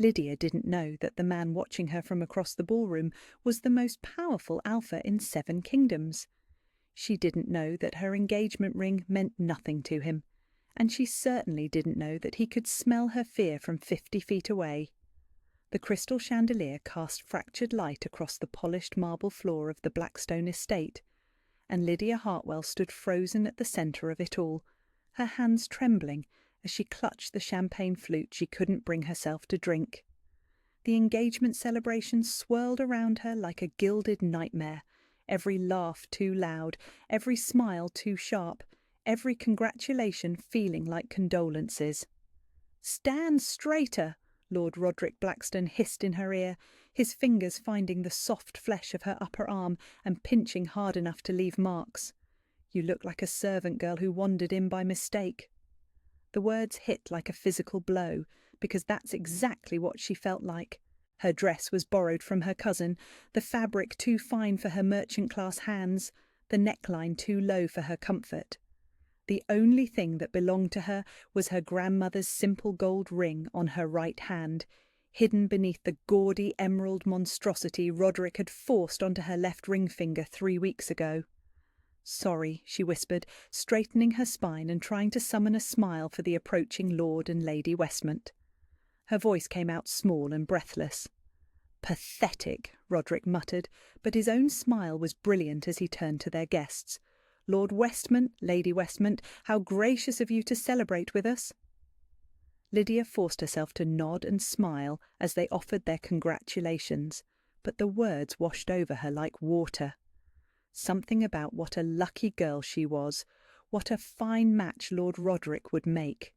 Lydia didn't know that the man watching her from across the ballroom was the most powerful alpha in 7 kingdoms. She didn't know that her engagement ring meant nothing to him, and she certainly didn't know that he could smell her fear from 50 feet away. The crystal chandelier cast fractured light across the polished marble floor of the Blackstone estate, and Lydia Hartwell stood frozen at the centre of it all, her hands trembling as she clutched the champagne flute she couldn't bring herself to drink. The engagement celebration swirled around her like a gilded nightmare, every laugh too loud, every smile too sharp, every congratulation feeling like condolences. "Stand straighter!" Lord Roderick Blackstone hissed in her ear, his fingers finding the soft flesh of her upper arm and pinching hard enough to leave marks. "You look like a servant girl who wandered in by mistake." The words hit like a physical blow, because that's exactly what she felt like. Her dress was borrowed from her cousin, the fabric too fine for her merchant-class hands, the neckline too low for her comfort. The only thing that belonged to her was her grandmother's simple gold ring on her right hand, hidden beneath the gaudy emerald monstrosity Roderick had forced onto her left ring finger 3 weeks ago. "Sorry," she whispered, straightening her spine and trying to summon a smile for the approaching Lord and Lady Westmont. Her voice came out small and breathless. "Pathetic," Roderick muttered, but his own smile was brilliant as he turned to their guests. "Lord Westmont, Lady Westmont, how gracious of you to celebrate with us." Lydia forced herself to nod and smile as they offered their congratulations, but the words washed over her like water. Something about what a lucky girl she was, what a fine match Lord Roderick would make,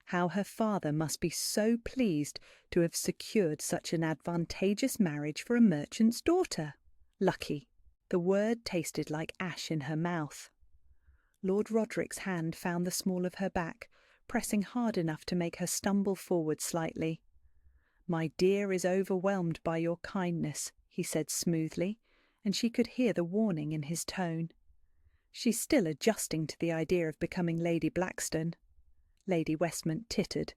how her father must be so pleased to have secured such an advantageous marriage for a merchant's daughter. Lucky. The word tasted like ash in her mouth. Lord Roderick's hand found the small of her back, pressing hard enough to make her stumble forward slightly. "My dear is overwhelmed by your kindness," he said smoothly, and she could hear the warning in his tone. "She's still adjusting to the idea of becoming Lady Blackstone." Lady Westmont tittered.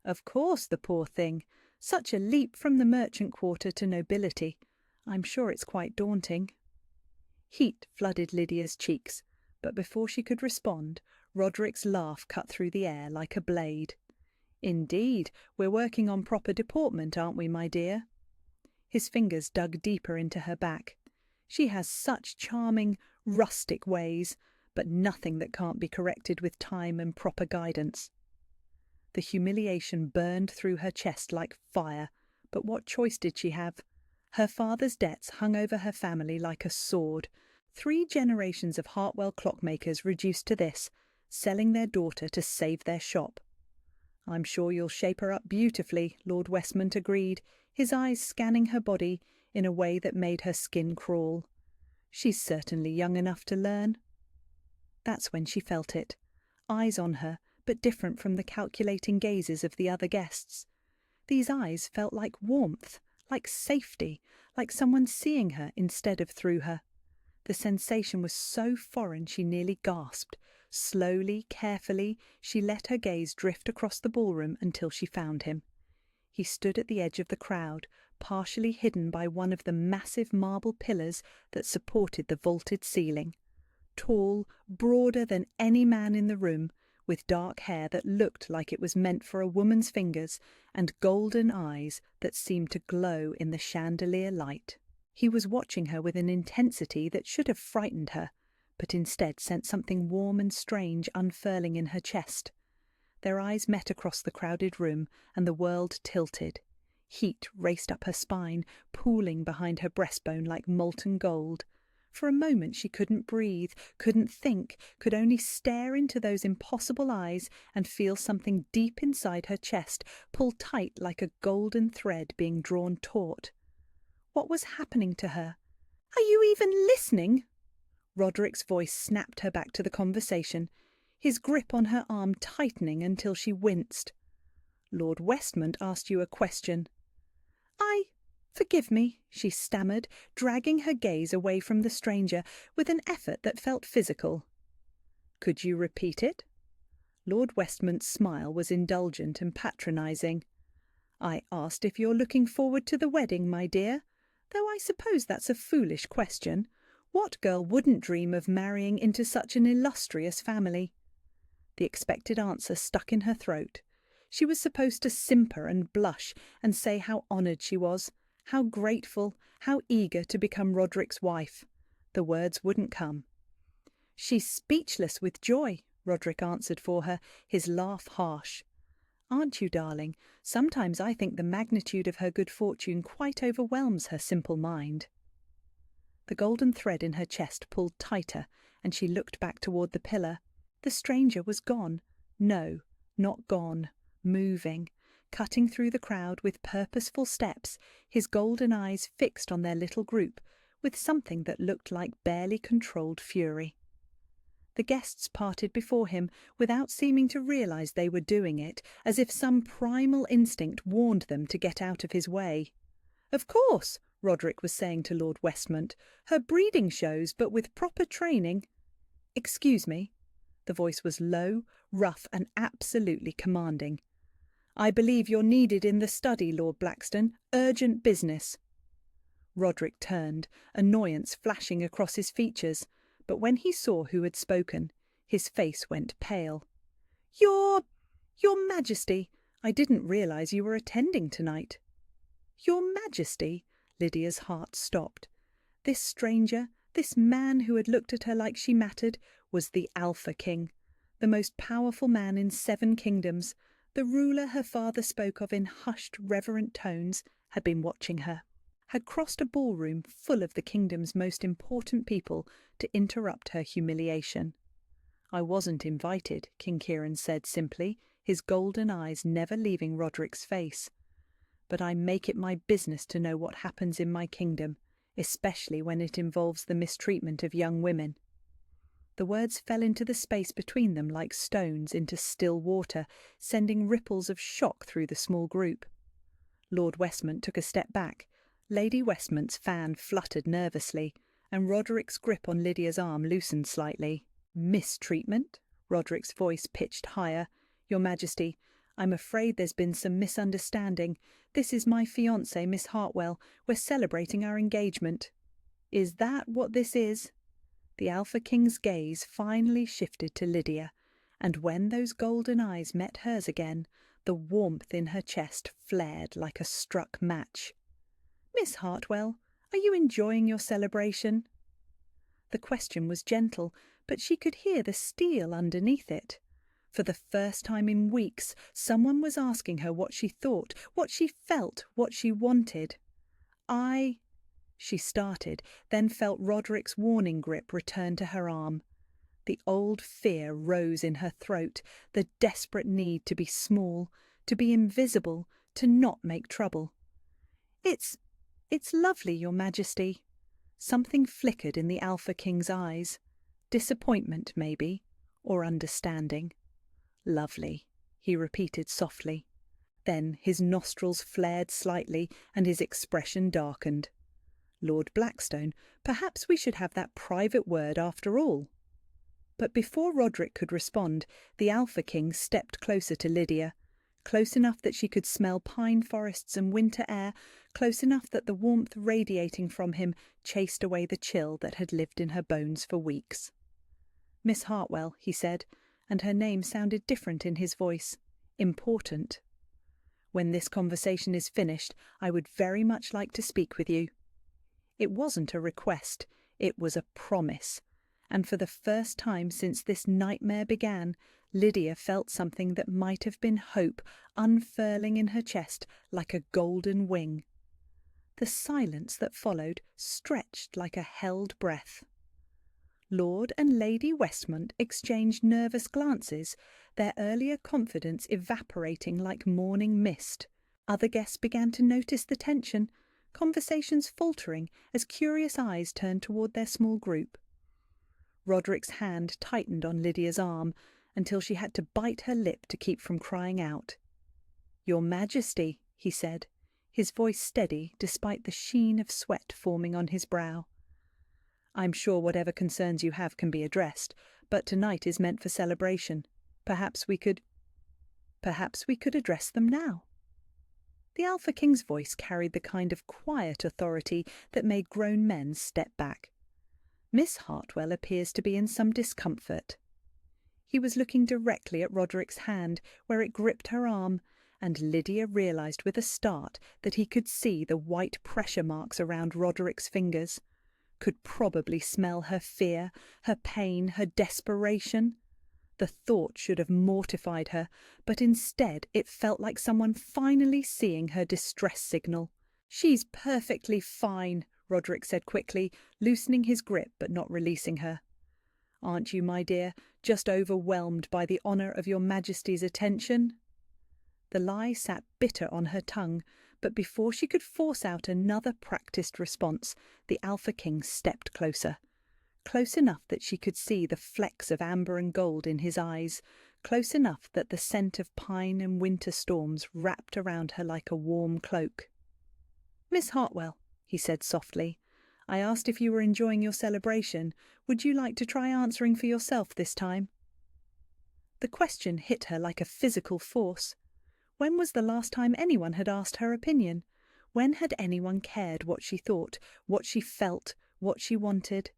"Of course, the poor thing. Such a leap from the merchant quarter to nobility. I'm sure it's quite daunting." Heat flooded Lydia's cheeks, but before she could respond, Roderick's laugh cut through the air like a blade. "Indeed, we're working on proper deportment, aren't we, my dear?" His fingers dug deeper into her back. "She has such charming, rustic ways, but nothing that can't be corrected with time and proper guidance." The humiliation burned through her chest like fire, but what choice did she have? Her father's debts hung over her family like a sword. 3 generations of Hartwell clockmakers reduced to this, selling their daughter to save their shop. "I'm sure you'll shape her up beautifully," Lord Westmont agreed, his eyes scanning her body in a way that made her skin crawl. "She's certainly young enough to learn." That's when she felt it. Eyes on her, but different from the calculating gazes of the other guests. These eyes felt like warmth, like safety, like someone seeing her instead of through her. The sensation was so foreign she nearly gasped. Slowly, carefully, she let her gaze drift across the ballroom until she found him. He stood at the edge of the crowd, partially hidden by one of the massive marble pillars that supported the vaulted ceiling. Tall, broader than any man in the room, with dark hair that looked like it was meant for a woman's fingers, and golden eyes that seemed to glow in the chandelier light. He was watching her with an intensity that should have frightened her, but instead sent something warm and strange unfurling in her chest. Their eyes met across the crowded room, and the world tilted. Heat raced up her spine, pooling behind her breastbone like molten gold. For a moment she couldn't breathe, couldn't think, could only stare into those impossible eyes and feel something deep inside her chest pull tight like a golden thread being drawn taut. What was happening to her? "Are you even listening?" Roderick's voice snapped her back to the conversation, his grip on her arm tightening until she winced. "Lord Westmont asked you a question." Forgive me," she stammered, dragging her gaze away from the stranger with an effort that felt physical. "Could you repeat it?" Lord Westmont's smile was indulgent and patronising. I asked if you're looking forward to the wedding, my dear, though I suppose that's a foolish question. What girl wouldn't dream of marrying into such an illustrious family? The expected answer stuck in her throat. She was supposed to simper and blush and say how honoured she was, how grateful, how eager to become Roderick's wife. The words wouldn't come. "She's speechless with joy," Roderick answered for her, his laugh harsh. "Aren't you, darling? Sometimes I think the magnitude of her good fortune quite overwhelms her simple mind." The golden thread in her chest pulled tighter, and she looked back toward the pillar. The stranger was gone. No, not gone. Moving, cutting through the crowd with purposeful steps, his golden eyes fixed on their little group, with something that looked like barely controlled fury. The guests parted before him without seeming to realize they were doing it, as if some primal instinct warned them to get out of his way. "Of course," Roderick was saying to Lord Westmont, "her breeding shows, but with proper training—" "Excuse me." The voice was low, rough, and absolutely commanding. "I believe you're needed in the study, Lord Blackstone. Urgent business." Roderick turned, annoyance flashing across his features, but when he saw who had spoken, his face went pale. Your Majesty, I didn't realize you were attending tonight." "Your Majesty?" Lydia's heart stopped. This stranger, this man who had looked at her like she mattered, was the Alpha King, the most powerful man in 7 kingdoms. The ruler her father spoke of in hushed, reverent tones had been watching her, had crossed a ballroom full of the kingdom's most important people to interrupt her humiliation. "I wasn't invited," King Kieran said simply, his golden eyes never leaving Roderick's face. "But I make it my business to know what happens in my kingdom, especially when it involves the mistreatment of young women." The words fell into the space between them like stones into still water, sending ripples of shock through the small group. Lord Westmont took a step back. Lady Westmont's fan fluttered nervously, and Roderick's grip on Lydia's arm loosened slightly. "Mistreatment?" Roderick's voice pitched higher. "Your Majesty, I'm afraid there's been some misunderstanding. This is my fiancée, Miss Hartwell. We're celebrating our engagement." "Is that what this is?" The Alpha King's gaze finally shifted to Lydia, and when those golden eyes met hers again, the warmth in her chest flared like a struck match. "Miss Hartwell, are you enjoying your celebration?" The question was gentle, but she could hear the steel underneath it. For the first time in weeks, someone was asking her what she thought, what she felt, what she wanted. She started, then felt Roderick's warning grip return to her arm. The old fear rose in her throat, the desperate need to be small, to be invisible, to not make trouble. It's lovely, Your Majesty." Something flickered in the Alpha King's eyes. Disappointment, maybe, or understanding. "Lovely," he repeated softly. Then his nostrils flared slightly and his expression darkened. "Lord Blackstone, perhaps we should have that private word after all." But before Roderick could respond, the Alpha King stepped closer to Lydia, close enough that she could smell pine forests and winter air, close enough that the warmth radiating from him chased away the chill that had lived in her bones for weeks. "Miss Hartwell," he said, and her name sounded different in his voice. Important. "When this conversation is finished, I would very much like to speak with you." It wasn't a request, it was a promise. And for the first time since this nightmare began, Lydia felt something that might have been hope unfurling in her chest like a golden wing. The silence that followed stretched like a held breath. Lord and Lady Westmont exchanged nervous glances, their earlier confidence evaporating like morning mist. Other guests began to notice the tension, conversations faltering as curious eyes turned toward their small group. Roderick's hand tightened on Lydia's arm until she had to bite her lip to keep from crying out. "Your Majesty," he said, his voice steady despite the sheen of sweat forming on his brow. "I'm sure whatever concerns you have can be addressed, but tonight is meant for celebration. Perhaps we could address them now." The Alpha King's voice carried the kind of quiet authority that made grown men step back. Miss Hartwell appears to be in some discomfort. He was looking directly at Roderick's hand, where it gripped her arm, and Lydia realised with a start that he could see the white pressure marks around Roderick's fingers, could probably smell her fear, her pain, her desperation. The thought should have mortified her, but instead it felt like someone finally seeing her distress signal. "She's perfectly fine," Roderick said quickly, loosening his grip but not releasing her. "Aren't you, my dear, just overwhelmed by the honour of your Majesty's attention?" The lie sat bitter on her tongue, but before she could force out another practised response, the Alpha King stepped closer. Close enough that she could see the flecks of amber and gold in his eyes, close enough that the scent of pine and winter storms wrapped around her like a warm cloak. "Miss Hartwell," he said softly, "I asked if you were enjoying your celebration. Would you like to try answering for yourself this time?" The question hit her like a physical force. When was the last time anyone had asked her opinion? When had anyone cared what she thought, what she felt, what she wanted?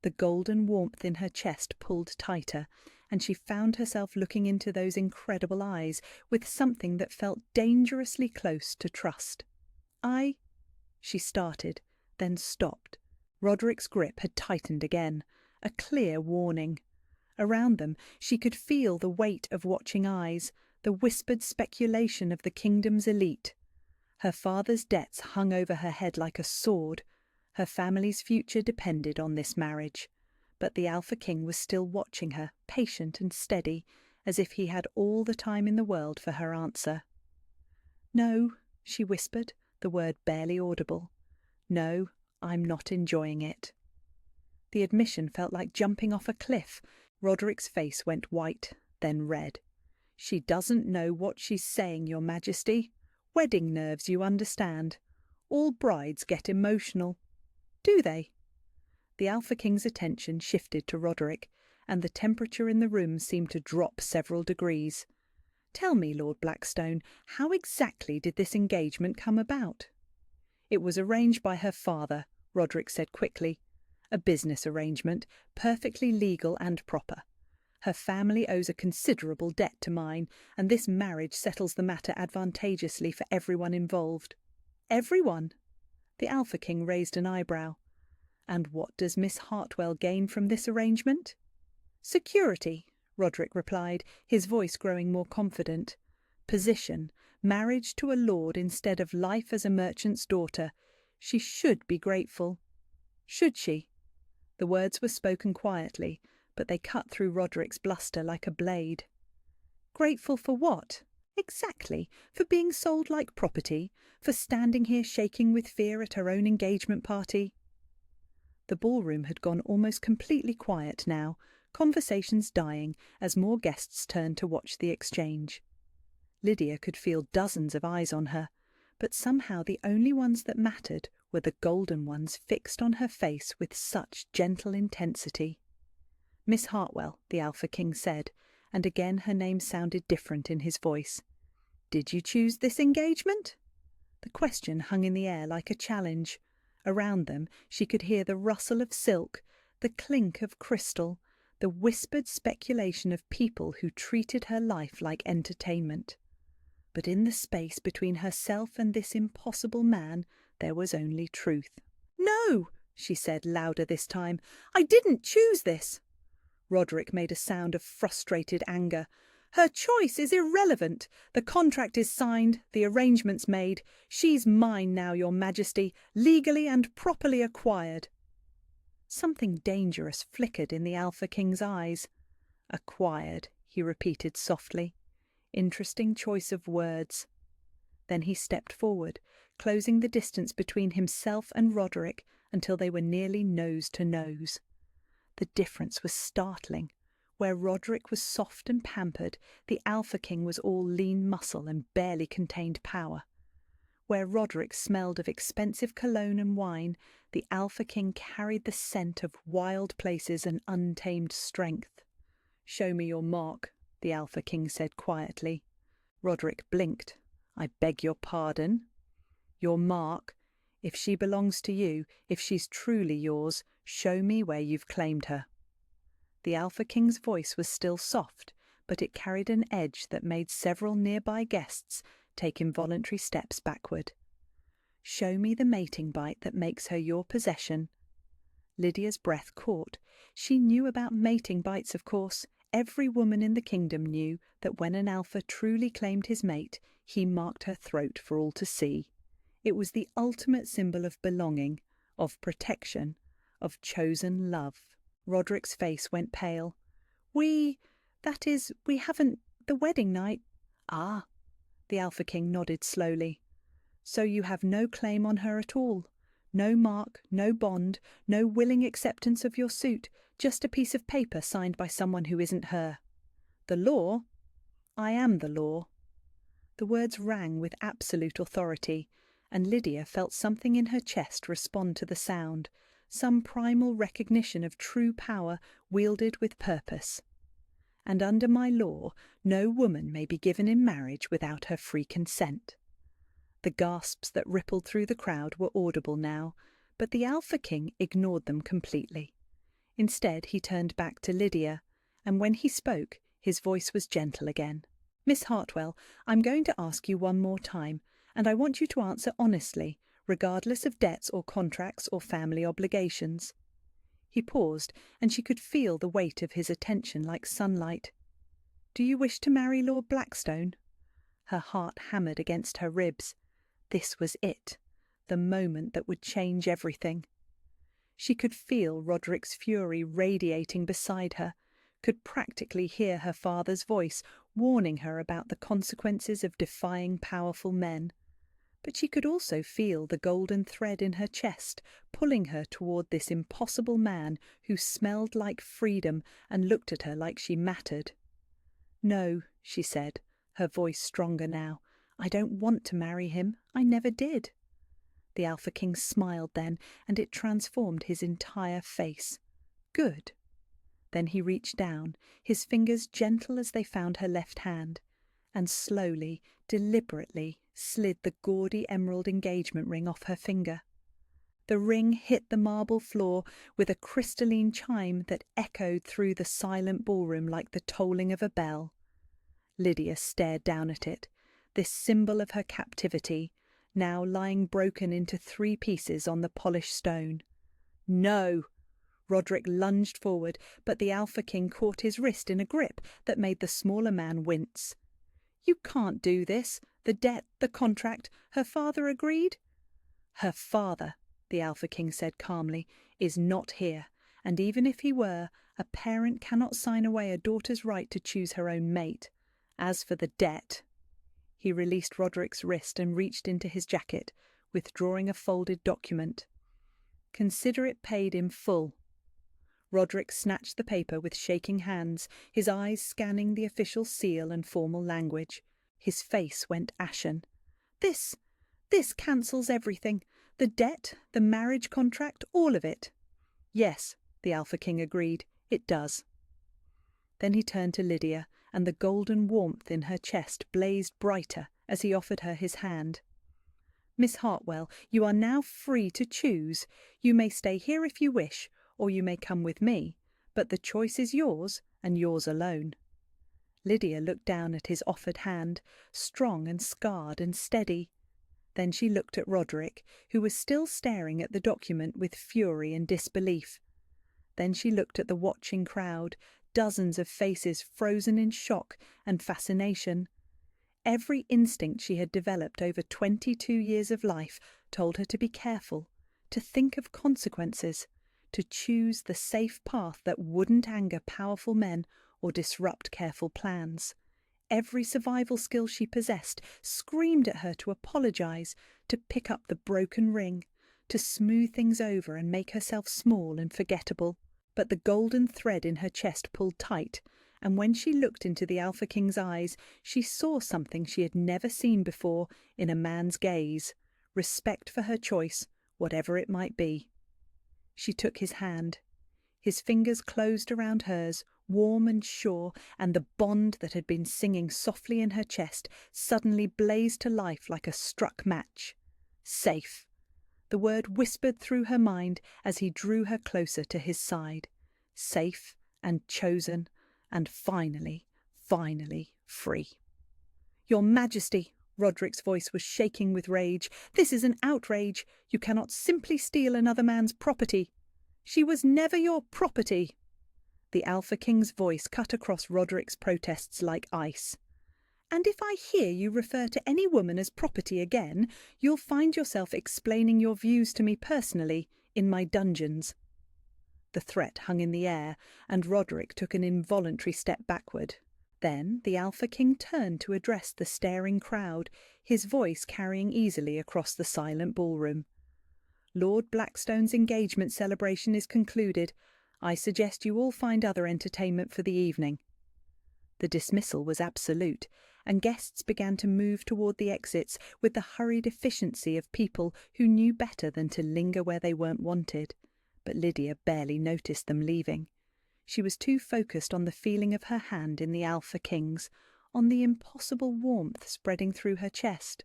The golden warmth in her chest pulled tighter, and she found herself looking into those incredible eyes with something that felt dangerously close to trust. She started, then stopped. Roderick's grip had tightened again, a clear warning. Around them she could feel the weight of watching eyes, the whispered speculation of the kingdom's elite. Her father's debts hung over her head like a sword. Her family's future depended on this marriage. But the Alpha King was still watching her, patient and steady, as if he had all the time in the world for her answer. "No," she whispered, the word barely audible. "No, I'm not enjoying it." The admission felt like jumping off a cliff. Roderick's face went white, then red. "She doesn't know what she's saying, Your Majesty. Wedding nerves, you understand. All brides get emotional." "Do they?" The Alpha King's attention shifted to Roderick, and the temperature in the room seemed to drop several degrees. "Tell me, Lord Blackstone, how exactly did this engagement come about?" "It was arranged by her father," Roderick said quickly. "A business arrangement, perfectly legal and proper. Her family owes a considerable debt to mine, and this marriage settles the matter advantageously for everyone involved." "Everyone?" The Alpha King raised an eyebrow. "And what does Miss Hartwell gain from this arrangement?" "Security," Roderick replied, his voice growing more confident. "Position, marriage to a lord instead of life as a merchant's daughter. She should be grateful." "Should she?" The words were spoken quietly, but they cut through Roderick's bluster like a blade. "Grateful for what? Exactly. For being sold like property? For standing here shaking with fear at her own engagement party?" The ballroom had gone almost completely quiet now, conversations dying as more guests turned to watch the exchange. Lydia could feel dozens of eyes on her, but somehow the only ones that mattered were the golden ones fixed on her face with such gentle intensity. "Miss Hartwell," the Alpha King said, and again her name sounded different in his voice. "Did you choose this engagement?" The question hung in the air like a challenge. Around them she could hear the rustle of silk, the clink of crystal, the whispered speculation of people who treated her life like entertainment. But in the space between herself and this impossible man there was only truth. "No," she said louder this time. "I didn't choose this." Roderick made a sound of frustrated anger. "Her choice is irrelevant. The contract is signed, the arrangements made. She's mine now, Your Majesty, legally and properly acquired." Something dangerous flickered in the Alpha King's eyes. "Acquired," he repeated softly. Interesting choice of words. Then he stepped forward, closing the distance between himself and Roderick until they were nearly nose to nose. The difference was startling. Where Roderick was soft and pampered, the Alpha King was all lean muscle and barely contained power. Where Roderick smelled of expensive cologne and wine, the Alpha King carried the scent of wild places and untamed strength. "Show me your mark," the Alpha King said quietly. Roderick blinked. I beg your pardon? Your mark. If she belongs to you, if she's truly yours, show me where you've claimed her." The Alpha King's voice was still soft, but it carried an edge that made several nearby guests take involuntary steps backward. "Show me the mating bite that makes her your possession." Lydia's breath caught. She knew about mating bites, of course. Every woman in the kingdom knew that when an alpha truly claimed his mate, he marked her throat for all to see. It was the ultimate symbol of belonging, of protection, of chosen love. Roderick's face went pale. We haven't, the wedding night." "Ah." The Alpha King nodded slowly. "So you have no claim on her at all? No mark, no bond, no willing acceptance of your suit, just a piece of paper signed by someone who isn't her. The law? I am the law." The words rang with absolute authority, and Lydia felt something in her chest respond to the sound, some primal recognition of true power wielded with purpose. "And under my law, no woman may be given in marriage without her free consent." The gasps that rippled through the crowd were audible now, but the Alpha King ignored them completely. Instead, he turned back to Lydia, and when he spoke, his voice was gentle again. "Miss Hartwell, I'm going to ask you one more time, and I want you to answer honestly, regardless of debts or contracts or family obligations." He paused, and she could feel the weight of his attention like sunlight. "Do you wish to marry Lord Blackstone?" Her heart hammered against her ribs. This was it, the moment that would change everything. She could feel Roderick's fury radiating beside her, could practically hear her father's voice warning her about the consequences of defying powerful men. But she could also feel the golden thread in her chest pulling her toward this impossible man who smelled like freedom and looked at her like she mattered. "No," she said, her voice stronger now. "I don't want to marry him. I never did." The Alpha King smiled then, and it transformed his entire face. "Good." Then he reached down, his fingers gentle as they found her left hand, and slowly, deliberately slid the gaudy emerald engagement ring off her finger. The ring hit the marble floor with a crystalline chime that echoed through the silent ballroom like the tolling of a bell. Lydia stared down at it, this symbol of her captivity, now lying broken into 3 pieces on the polished stone. "No!" Roderick lunged forward, but the Alpha King caught his wrist in a grip that made the smaller man wince. "You can't do this. The debt, the contract, her father agreed?" "Her father," the Alpha King said calmly, "is not here, and even if he were, a parent cannot sign away a daughter's right to choose her own mate. As for the debt—" He released Roderick's wrist and reached into his jacket, withdrawing a folded document. "Consider it paid in full." Roderick snatched the paper with shaking hands, his eyes scanning the official seal and formal language. His face went ashen. This cancels everything. The debt, the marriage contract, all of it." "Yes," the Alpha King agreed, "it does." Then he turned to Lydia, and the golden warmth in her chest blazed brighter as he offered her his hand. "Miss Hartwell, you are now free to choose. You may stay here if you wish, or you may come with me, but the choice is yours, and yours alone." Lydia looked down at his offered hand, strong and scarred and steady. Then she looked at Roderick, who was still staring at the document with fury and disbelief. Then she looked at the watching crowd, dozens of faces frozen in shock and fascination. Every instinct she had developed over 22 years of life told her to be careful, to think of consequences, to choose the safe path that wouldn't anger powerful men or disrupt careful plans. Every survival skill she possessed screamed at her to apologize, to pick up the broken ring, to smooth things over and make herself small and forgettable. But the golden thread in her chest pulled tight, and when she looked into the Alpha King's eyes, she saw something she had never seen before in a man's gaze: respect for her choice, whatever it might be. She took his hand. His fingers closed around hers, warm and sure, and the bond that had been singing softly in her chest suddenly blazed to life like a struck match. Safe. The word whispered through her mind as he drew her closer to his side. Safe and chosen and finally free. "Your Majesty," Roderick's voice was shaking with rage, "this is an outrage. You cannot simply steal another man's property. She was never your property." The Alpha King's voice cut across Roderick's protests like ice. "And if I hear you refer to any woman as property again, you'll find yourself explaining your views to me personally in my dungeons." The threat hung in the air, and Roderick took an involuntary step backward. Then the Alpha King turned to address the staring crowd, his voice carrying easily across the silent ballroom. "Lord Blackstone's engagement celebration is concluded. I suggest you all find other entertainment for the evening." The dismissal was absolute, and guests began to move toward the exits with the hurried efficiency of people who knew better than to linger where they weren't wanted. But Lydia barely noticed them leaving. She was too focused on the feeling of her hand in the Alpha King's, on the impossible warmth spreading through her chest,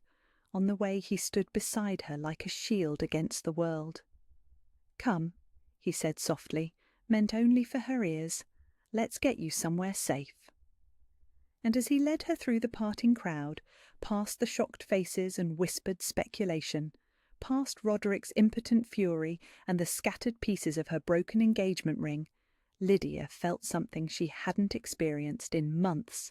on the way he stood beside her like a shield against the world. "Come," he said softly, meant only for her ears. "Let's get you somewhere safe." And as he led her through the parting crowd, past the shocked faces and whispered speculation, past Roderick's impotent fury and the scattered pieces of her broken engagement ring, Lydia felt something she hadn't experienced in months.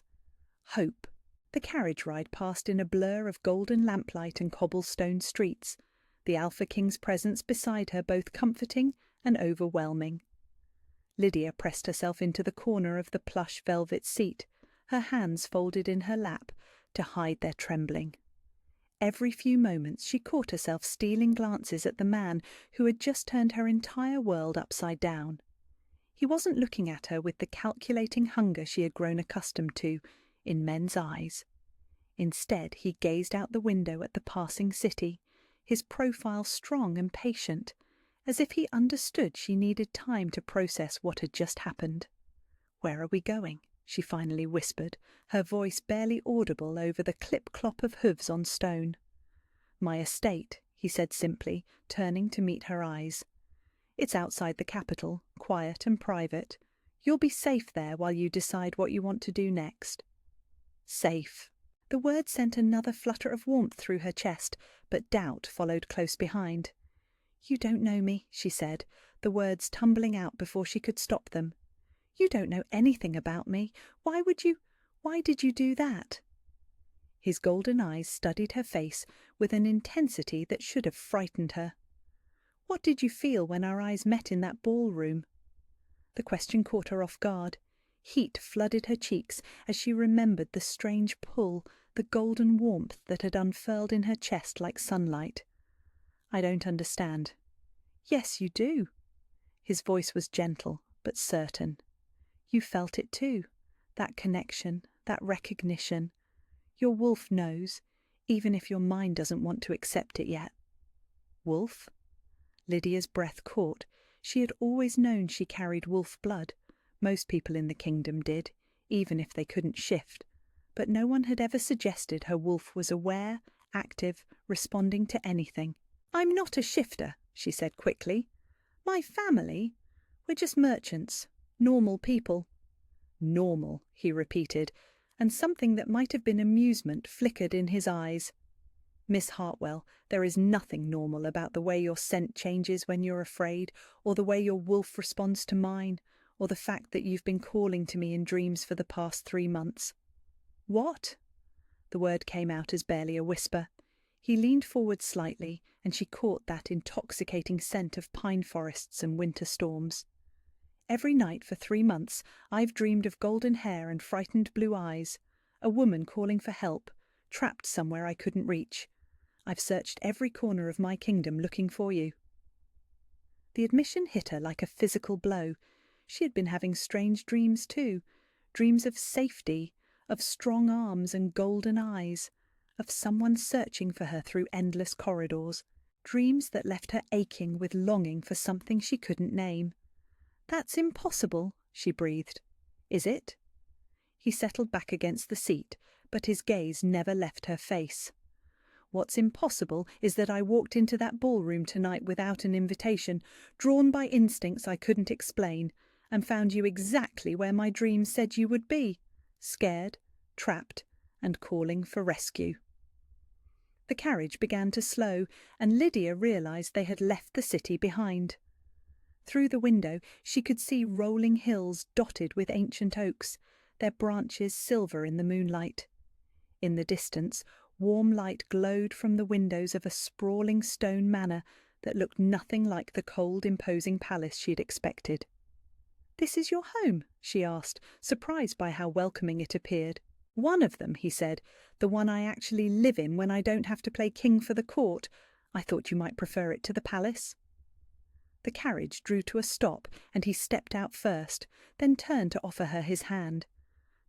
Hope. The carriage ride passed in a blur of golden lamplight and cobblestone streets, the Alpha King's presence beside her both comforting and overwhelming. Lydia pressed herself into the corner of the plush velvet seat, her hands folded in her lap to hide their trembling. Every few moments she caught herself stealing glances at the man who had just turned her entire world upside down. He wasn't looking at her with the calculating hunger she had grown accustomed to in men's eyes. Instead, he gazed out the window at the passing city, his profile strong and patient, as if he understood she needed time to process what had just happened. "Where are we going?" she finally whispered, her voice barely audible over the clip-clop of hooves on stone. "My estate," he said simply, turning to meet her eyes. "It's outside the capital, quiet and private. You'll be safe there while you decide what you want to do next." Safe. The word sent another flutter of warmth through her chest, but doubt followed close behind. "You don't know me," she said, the words tumbling out before she could stop them. "You don't know anything about me. Why did you do that?" His golden eyes studied her face with an intensity that should have frightened her. "What did you feel when our eyes met in that ballroom?" The question caught her off guard. Heat flooded her cheeks as she remembered the strange pull, the golden warmth that had unfurled in her chest like sunlight. "I don't understand." "Yes, you do." His voice was gentle but certain. "You felt it too, that connection, that recognition. Your wolf knows, even if your mind doesn't want to accept it yet." "Wolf?" Lydia's breath caught. She had always known she carried wolf blood. Most people in the kingdom did, even if they couldn't shift. But no one had ever suggested her wolf was aware, active, responding to anything. "I'm not a shifter," she said quickly. "My family, we're just merchants. Normal people." "Normal," he repeated, and something that might have been amusement flickered in his eyes. "Miss Hartwell, there is nothing normal about the way your scent changes when you're afraid, or the way your wolf responds to mine, or the fact that you've been calling to me in dreams for the past 3 months." "What?" The word came out as barely a whisper. He leaned forward slightly, and she caught that intoxicating scent of pine forests and winter storms. "Every night for 3 months I've dreamed of golden hair and frightened blue eyes, a woman calling for help, trapped somewhere I couldn't reach. I've searched every corner of my kingdom looking for you." The admission hit her like a physical blow. She had been having strange dreams too, dreams of safety, of strong arms and golden eyes, of someone searching for her through endless corridors, dreams that left her aching with longing for something she couldn't name. "That's impossible," she breathed. Is it? He settled back against the seat, but his gaze never left her face. What's impossible is that I walked into that ballroom tonight without an invitation, drawn by instincts I couldn't explain, and found you exactly where my dreams said you would be, scared, trapped, and calling for rescue. The carriage began to slow, and Lydia realised they had left the city behind. Through the window she could see rolling hills dotted with ancient oaks, their branches silver in the moonlight. In the distance, warm light glowed from the windows of a sprawling stone manor that looked nothing like the cold, imposing palace she'd expected. "This is your home?" she asked, surprised by how welcoming it appeared. "One of them," he said, "the one I actually live in when I don't have to play king for the court. I thought you might prefer it to the palace." The carriage drew to a stop, and he stepped out first, then turned to offer her his hand.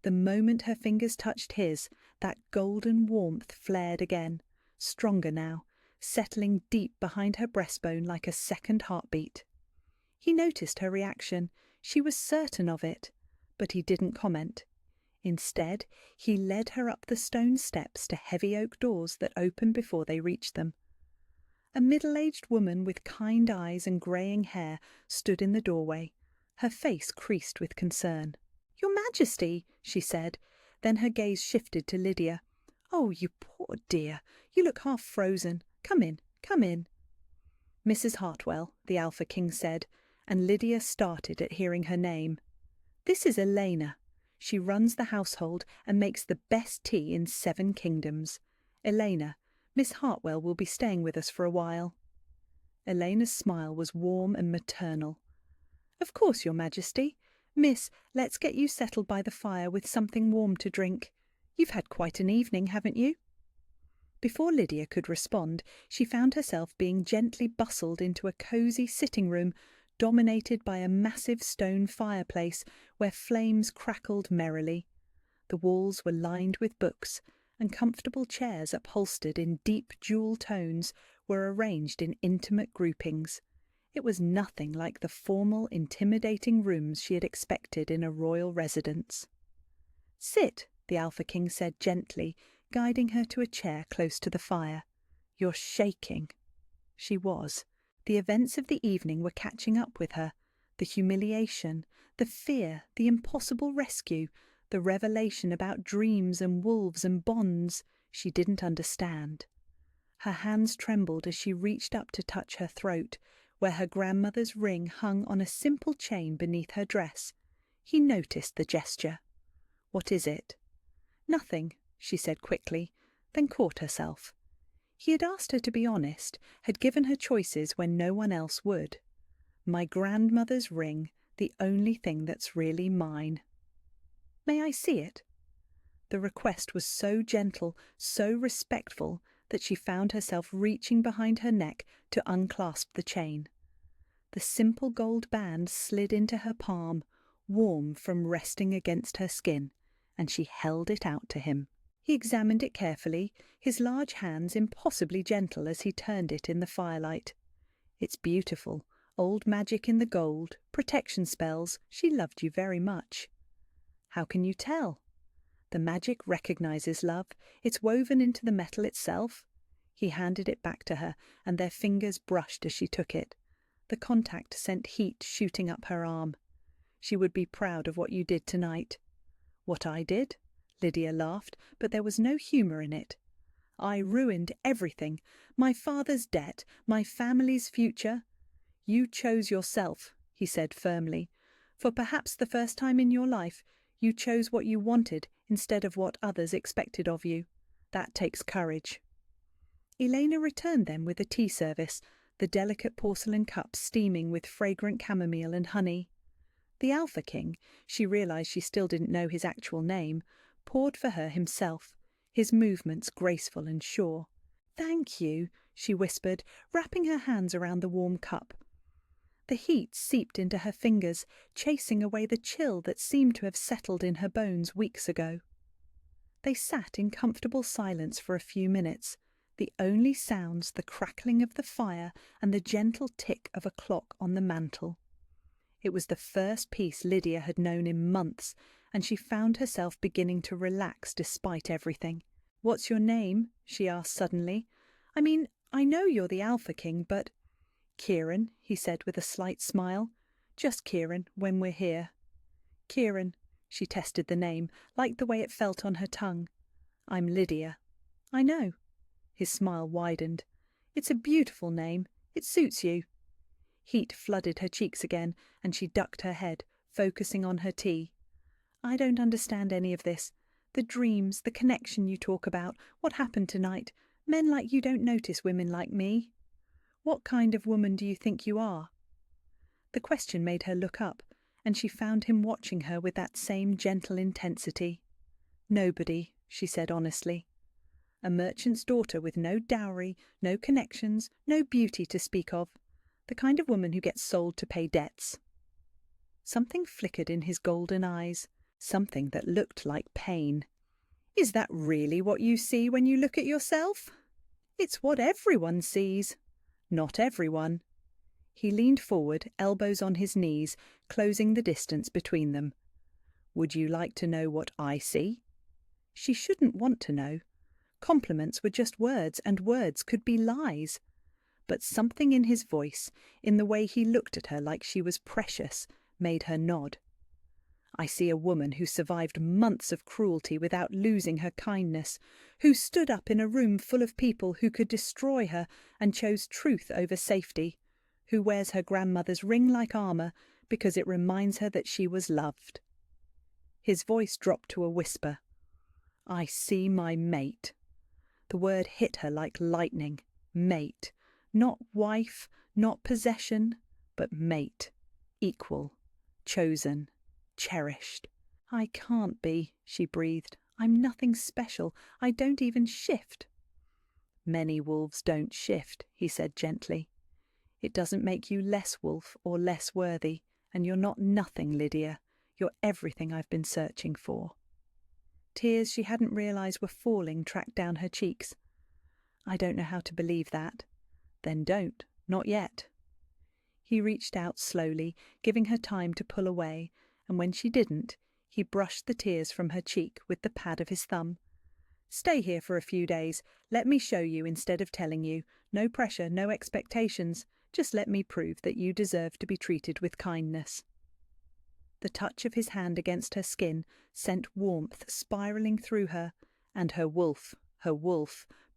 The moment her fingers touched his, that golden warmth flared again, stronger now, settling deep behind her breastbone like a second heartbeat. He noticed her reaction. She was certain of it, but he didn't comment. Instead, he led her up the stone steps to heavy oak doors that opened before they reached them. A middle-aged woman with kind eyes and greying hair stood in the doorway, her face creased with concern. "Your Majesty," she said. Then her gaze shifted to Lydia. "Oh, you poor dear. You look half frozen. Come in, come in." "Mrs. Hartwell," the Alpha King said, and Lydia started at hearing her name. "This is Elena. She runs the household and makes the best tea in 7 kingdoms. Elena, Miss Hartwell will be staying with us for a while." Elena's smile was warm and maternal. "Of course, Your Majesty. Miss, let's get you settled by the fire with something warm to drink. You've had quite an evening, haven't you?" Before Lydia could respond, she found herself being gently bustled into a cosy sitting room dominated by a massive stone fireplace where flames crackled merrily. The walls were lined with books, and comfortable chairs upholstered in deep jewel tones were arranged in intimate groupings. It was nothing like the formal, intimidating rooms she had expected in a royal residence. "Sit," the Alpha King said gently, guiding her to a chair close to the fire. "You're shaking." She was. The events of the evening were catching up with her. The humiliation, the fear, the impossible rescue, the revelation about dreams and wolves and bonds she didn't understand. Her hands trembled as she reached up to touch her throat, where her grandmother's ring hung on a simple chain beneath her dress. He noticed the gesture. "What is it?" "Nothing," she said quickly, then caught herself. He had asked her to be honest, had given her choices when no one else would. "My grandmother's ring, the only thing that's really mine." "May I see it?" The request was so gentle, so respectful, that she found herself reaching behind her neck to unclasp the chain. The simple gold band slid into her palm, warm from resting against her skin, and she held it out to him. He examined it carefully, his large hands impossibly gentle as he turned it in the firelight. "It's beautiful, old magic in the gold, protection spells. She loved you very much." "How can you tell?" "The magic recognizes love. It's woven into the metal itself." He handed it back to her, and their fingers brushed as she took it. The contact sent heat shooting up her arm. "She would be proud of what you did tonight." "What I did?" Lydia laughed, but there was no humour in it. "I ruined everything. My father's debt, my family's future." "You chose yourself," he said firmly. "For perhaps the first time in your life, you chose what you wanted instead of what others expected of you. That takes courage." Elena returned them with a tea service, the delicate porcelain cups steaming with fragrant chamomile and honey. The Alpha King, she realised she still didn't know his actual name, poured for her himself, his movements graceful and sure. "Thank you," she whispered, wrapping her hands around the warm cup. The heat seeped into her fingers, chasing away the chill that seemed to have settled in her bones weeks ago. They sat in comfortable silence for a few minutes, the only sounds the crackling of the fire and the gentle tick of a clock on the mantel. It was the first peace Lydia had known in months, and she found herself beginning to relax despite everything. "What's your name?" she asked suddenly. "I mean, I know you're the Alpha King, but—" "Kieran," he said with a slight smile. "Just Kieran, when we're here." "Kieran." She tested the name, liked the way it felt on her tongue. "I'm Lydia." "I know." His smile widened. "It's a beautiful name. It suits you." Heat flooded her cheeks again, and she ducked her head, focusing on her tea. "I don't understand any of this. The dreams, the connection you talk about, what happened tonight. Men like you don't notice women like me. What kind of woman do you think you are?" The question made her look up, and she found him watching her with that same gentle intensity. "Nobody," she said honestly. "A merchant's daughter with no dowry, no connections, no beauty to speak of. The kind of woman who gets sold to pay debts." Something flickered in his golden eyes, something that looked like pain. "Is that really what you see when you look at yourself?" "It's what everyone sees." "Not everyone." He leaned forward, elbows on his knees, closing the distance between them. "Would you like to know what I see?" She shouldn't want to know. Compliments were just words, and words could be lies. But something in his voice, in the way he looked at her like she was precious, made her nod. "I see a woman who survived months of cruelty without losing her kindness, who stood up in a room full of people who could destroy her and chose truth over safety, who wears her grandmother's ring like armour because it reminds her that she was loved." His voice dropped to a whisper. "I see my mate." The word hit her like lightning. Mate. Not wife, not possession, but mate. Equal. Chosen. Cherished. "I can't be," she breathed. "I'm nothing special. I don't even shift." "Many wolves don't shift," he said gently. "It doesn't make you less wolf or less worthy, and you're not nothing, Lydia. You're everything I've been searching for." Tears she hadn't realised were falling tracked down her cheeks. "I don't know how to believe that." "Then don't. Not yet." He reached out slowly, giving her time to pull away, and when she didn't, he brushed the tears from her cheek with the pad of his thumb. "Stay here for a few days. Let me show you instead of telling you. No pressure, no expectations. Just let me prove that you deserve to be treated with kindness." The touch of his hand against her skin sent warmth spiralling through her, and her wolf,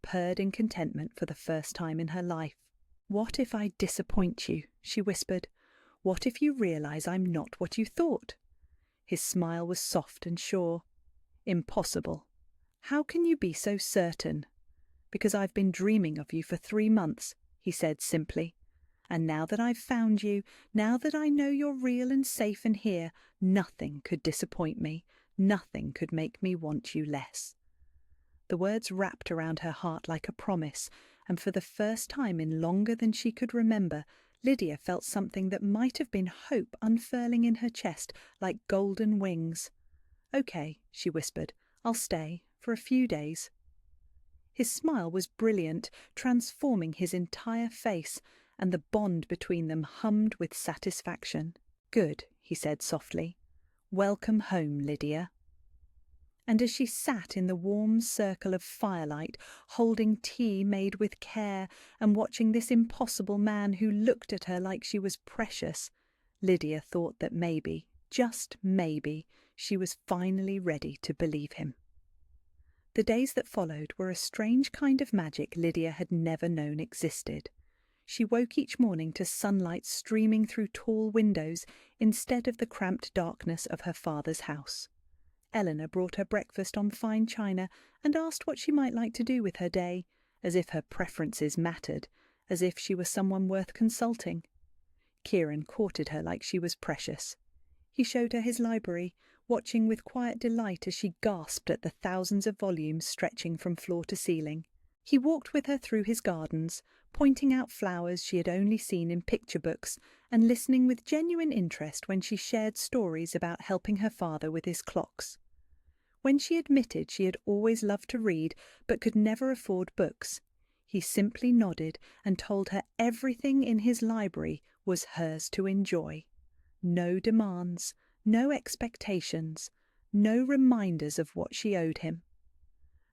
purred in contentment for the first time in her life. "What if I disappoint you?" she whispered. "What if you realise I'm not what you thought?" His smile was soft and sure. "Impossible." "How can you be so certain?" "Because I've been dreaming of you for 3 months," he said simply. "And now that I've found you, now that I know you're real and safe and here, nothing could disappoint me, nothing could make me want you less." The words wrapped around her heart like a promise, and for the first time in longer than she could remember, Lydia felt something that might have been hope unfurling in her chest like golden wings. "Okay," she whispered, "I'll stay, for a few days." His smile was brilliant, transforming his entire face, and the bond between them hummed with satisfaction. "Good," he said softly. "Welcome home, Lydia." And as she sat in the warm circle of firelight, holding tea made with care, and watching this impossible man who looked at her like she was precious, Lydia thought that maybe, just maybe, she was finally ready to believe him. The days that followed were a strange kind of magic Lydia had never known existed. She woke each morning to sunlight streaming through tall windows instead of the cramped darkness of her father's house. Eleanor brought her breakfast on fine china and asked what she might like to do with her day, as if her preferences mattered, as if she were someone worth consulting. Kieran courted her like she was precious. He showed her his library, watching with quiet delight as she gasped at the thousands of volumes stretching from floor to ceiling. He walked with her through his gardens, pointing out flowers she had only seen in picture books, and listening with genuine interest when she shared stories about helping her father with his clocks. When she admitted she had always loved to read but could never afford books, he simply nodded and told her everything in his library was hers to enjoy. No demands, no expectations, no reminders of what she owed him.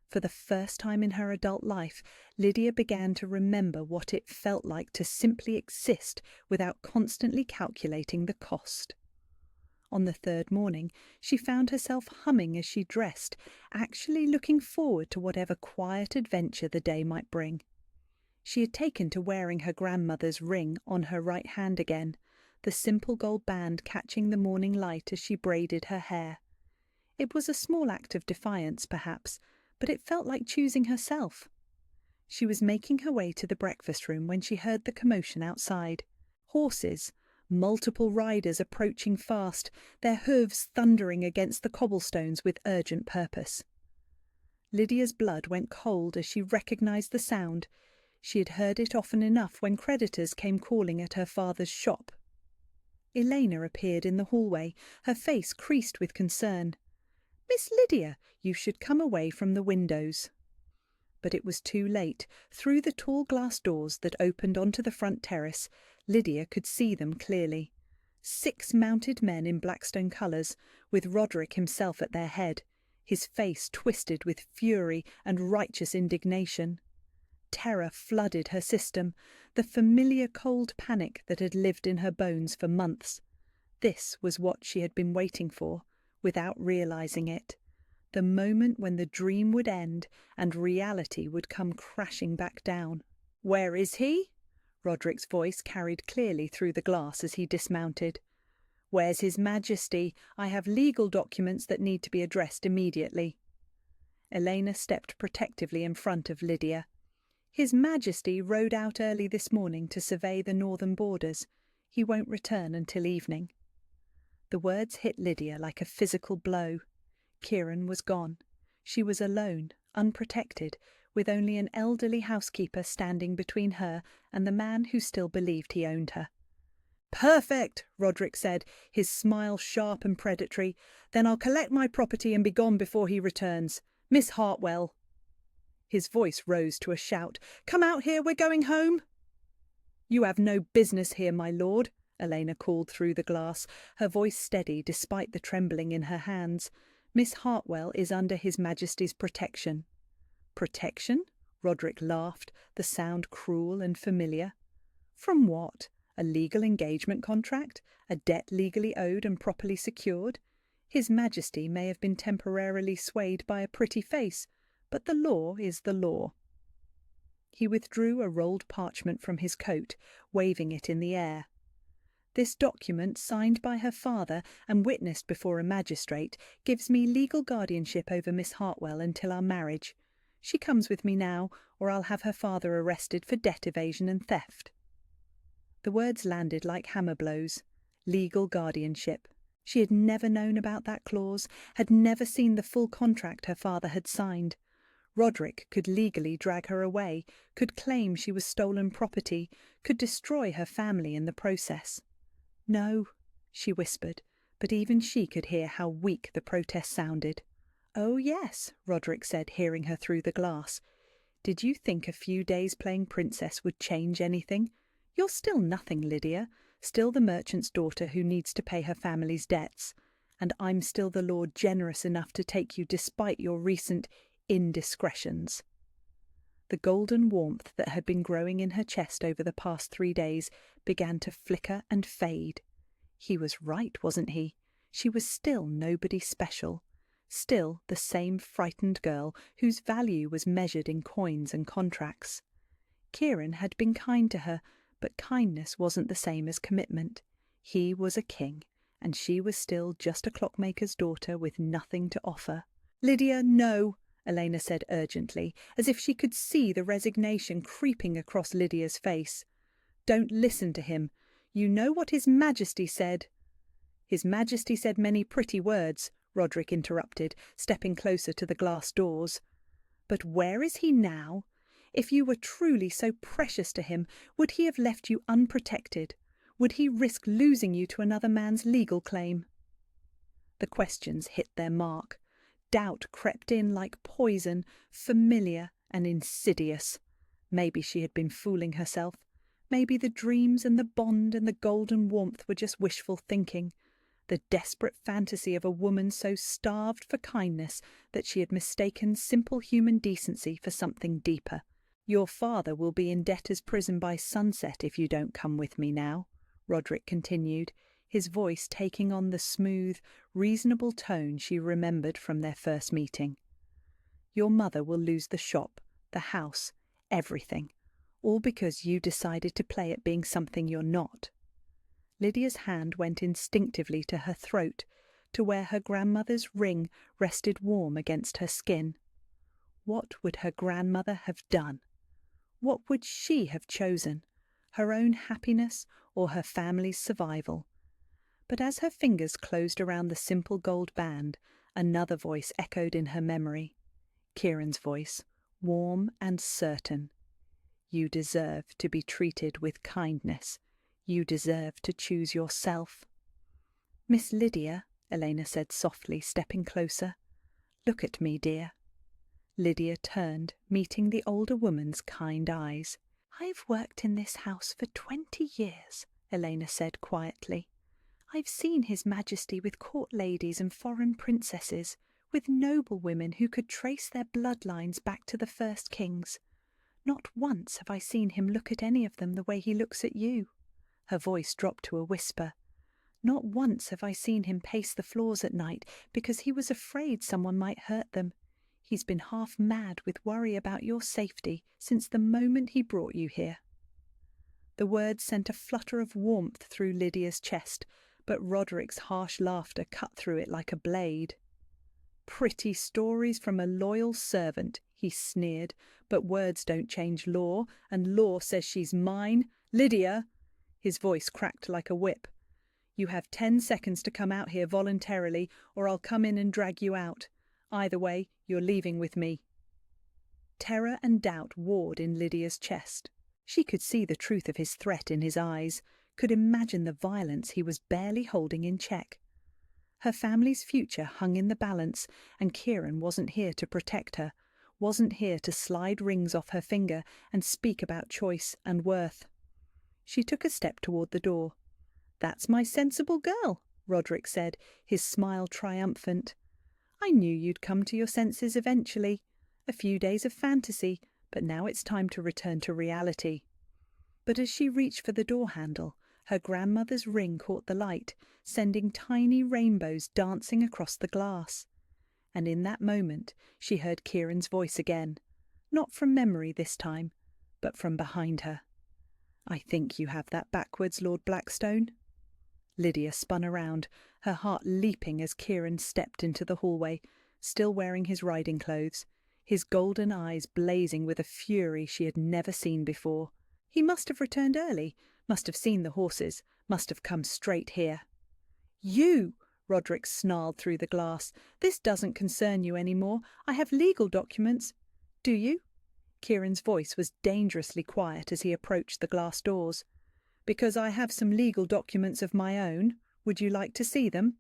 For the first time in her adult life, Lydia began to remember what it felt like to simply exist without constantly calculating the cost. On the third morning, she found herself humming as she dressed, actually looking forward to whatever quiet adventure the day might bring. She had taken to wearing her grandmother's ring on her right hand again, the simple gold band catching the morning light as she braided her hair. It was a small act of defiance, perhaps, but it felt like choosing herself. She was making her way to the breakfast room when she heard the commotion outside. Horses, multiple riders approaching fast, their hooves thundering against the cobblestones with urgent purpose. Lydia's blood went cold as she recognised the sound. She had heard it often enough when creditors came calling at her father's shop. Elena appeared in the hallway, her face creased with concern. "Miss Lydia, you should come away from the windows." But it was too late. Through the tall glass doors that opened onto the front terrace, Lydia could see them clearly. 6 mounted men in Blackstone colours, with Roderick himself at their head, his face twisted with fury and righteous indignation. Terror flooded her system, the familiar cold panic that had lived in her bones for months. This was what she had been waiting for, without realising it. The moment when the dream would end and reality would come crashing back down. "Where is he?" Roderick's voice carried clearly through the glass as he dismounted. "Where's His Majesty? I have legal documents that need to be addressed immediately." Elena stepped protectively in front of Lydia. "His Majesty rode out early this morning to survey the northern borders. He won't return until evening." The words hit Lydia like a physical blow. Kieran was gone. She was alone, unprotected, with only an elderly housekeeper standing between her and the man who still believed he owned her. "Perfect," Roderick said, his smile sharp and predatory. "Then I'll collect my property and be gone before he returns. Miss Hartwell." His voice rose to a shout. "Come out here, we're going home." "You have no business here, my lord," Elena called through the glass, her voice steady despite the trembling in her hands. "Miss Hartwell is under His Majesty's protection." "Protection?" Roderick laughed, the sound cruel and familiar. "From what? A legal engagement contract? A debt legally owed and properly secured? His Majesty may have been temporarily swayed by a pretty face, but the law is the law." He withdrew a rolled parchment from his coat, waving it in the air. "This document, signed by her father and witnessed before a magistrate, gives me legal guardianship over Miss Hartwell until our marriage. She comes with me now, or I'll have her father arrested for debt evasion and theft." The words landed like hammer blows. Legal guardianship. She had never known about that clause, had never seen the full contract her father had signed. Roderick could legally drag her away, could claim she was stolen property, could destroy her family in the process. "No," she whispered, but even she could hear how weak the protest sounded. "Oh, yes," Roderick said, hearing her through the glass. "Did you think a few days playing princess would change anything? You're still nothing, Lydia, still the merchant's daughter who needs to pay her family's debts. And I'm still the lord generous enough to take you despite your recent indiscretions." The golden warmth that had been growing in her chest over the past 3 days began to flicker and fade. He was right, wasn't he? She was still nobody special. Still the same frightened girl whose value was measured in coins and contracts. Kieran had been kind to her, but kindness wasn't the same as commitment. He was a king, and she was still just a clockmaker's daughter with nothing to offer. "Lydia, no," Elena said urgently, as if she could see the resignation creeping across Lydia's face. "Don't listen to him. You know what His Majesty said." "His Majesty said many pretty words," Roderick interrupted, stepping closer to the glass doors. "But where is he now? If you were truly so precious to him, would he have left you unprotected? Would he risk losing you to another man's legal claim?" The questions hit their mark. Doubt crept in like poison, familiar and insidious. Maybe she had been fooling herself. Maybe the dreams and the bond and the golden warmth were just wishful thinking, the desperate fantasy of a woman so starved for kindness that she had mistaken simple human decency for something deeper. "Your father will be in debtor's prison by sunset if you don't come with me now," Roderick continued, his voice taking on the smooth, reasonable tone she remembered from their first meeting. "Your mother will lose the shop, the house, everything, all because you decided to play at being something you're not." Lydia's hand went instinctively to her throat, to where her grandmother's ring rested warm against her skin. What would her grandmother have done? What would she have chosen? Her own happiness or her family's survival? But as her fingers closed around the simple gold band, another voice echoed in her memory. Kieran's voice, warm and certain. "You deserve to be treated with kindness. You deserve to choose yourself." "Miss Lydia," Elena said softly, stepping closer. "Look at me, dear." Lydia turned, meeting the older woman's kind eyes. "I've worked in this house for 20 years, Elena said quietly. "I've seen His Majesty with court ladies and foreign princesses, with noble women who could trace their bloodlines back to the first kings. Not once have I seen him look at any of them the way he looks at you." Her voice dropped to a whisper. "Not once have I seen him pace the floors at night because he was afraid someone might hurt them. He's been half mad with worry about your safety since the moment he brought you here." The words sent a flutter of warmth through Lydia's chest, but Roderick's harsh laughter cut through it like a blade. "Pretty stories from a loyal servant," he sneered, "but words don't change law, and law says she's mine. Lydia!" His voice cracked like a whip. "You have 10 seconds to come out here voluntarily, or I'll come in and drag you out. Either way, you're leaving with me." Terror and doubt warred in Lydia's chest. She could see the truth of his threat in his eyes, could imagine the violence he was barely holding in check. Her family's future hung in the balance, and Kieran wasn't here to protect her, wasn't here to slide rings off her finger and speak about choice and worth. She took a step toward the door. "That's my sensible girl," Roderick said, his smile triumphant. "I knew you'd come to your senses eventually. A few days of fantasy, but now it's time to return to reality." But as she reached for the door handle, her grandmother's ring caught the light, sending tiny rainbows dancing across the glass. And in that moment she heard Kieran's voice again, not from memory this time, but from behind her. "I think you have that backwards, Lord Blackstone." Lydia spun around, her heart leaping as Kieran stepped into the hallway, still wearing his riding clothes, his golden eyes blazing with a fury she had never seen before. He must have returned early, must have seen the horses, must have come straight here. "You!" Roderick snarled through the glass. "This doesn't concern you anymore. I have legal documents." "Do you?" Kieran's voice was dangerously quiet as he approached the glass doors. "Because I have some legal documents of my own. Would you like to see them?"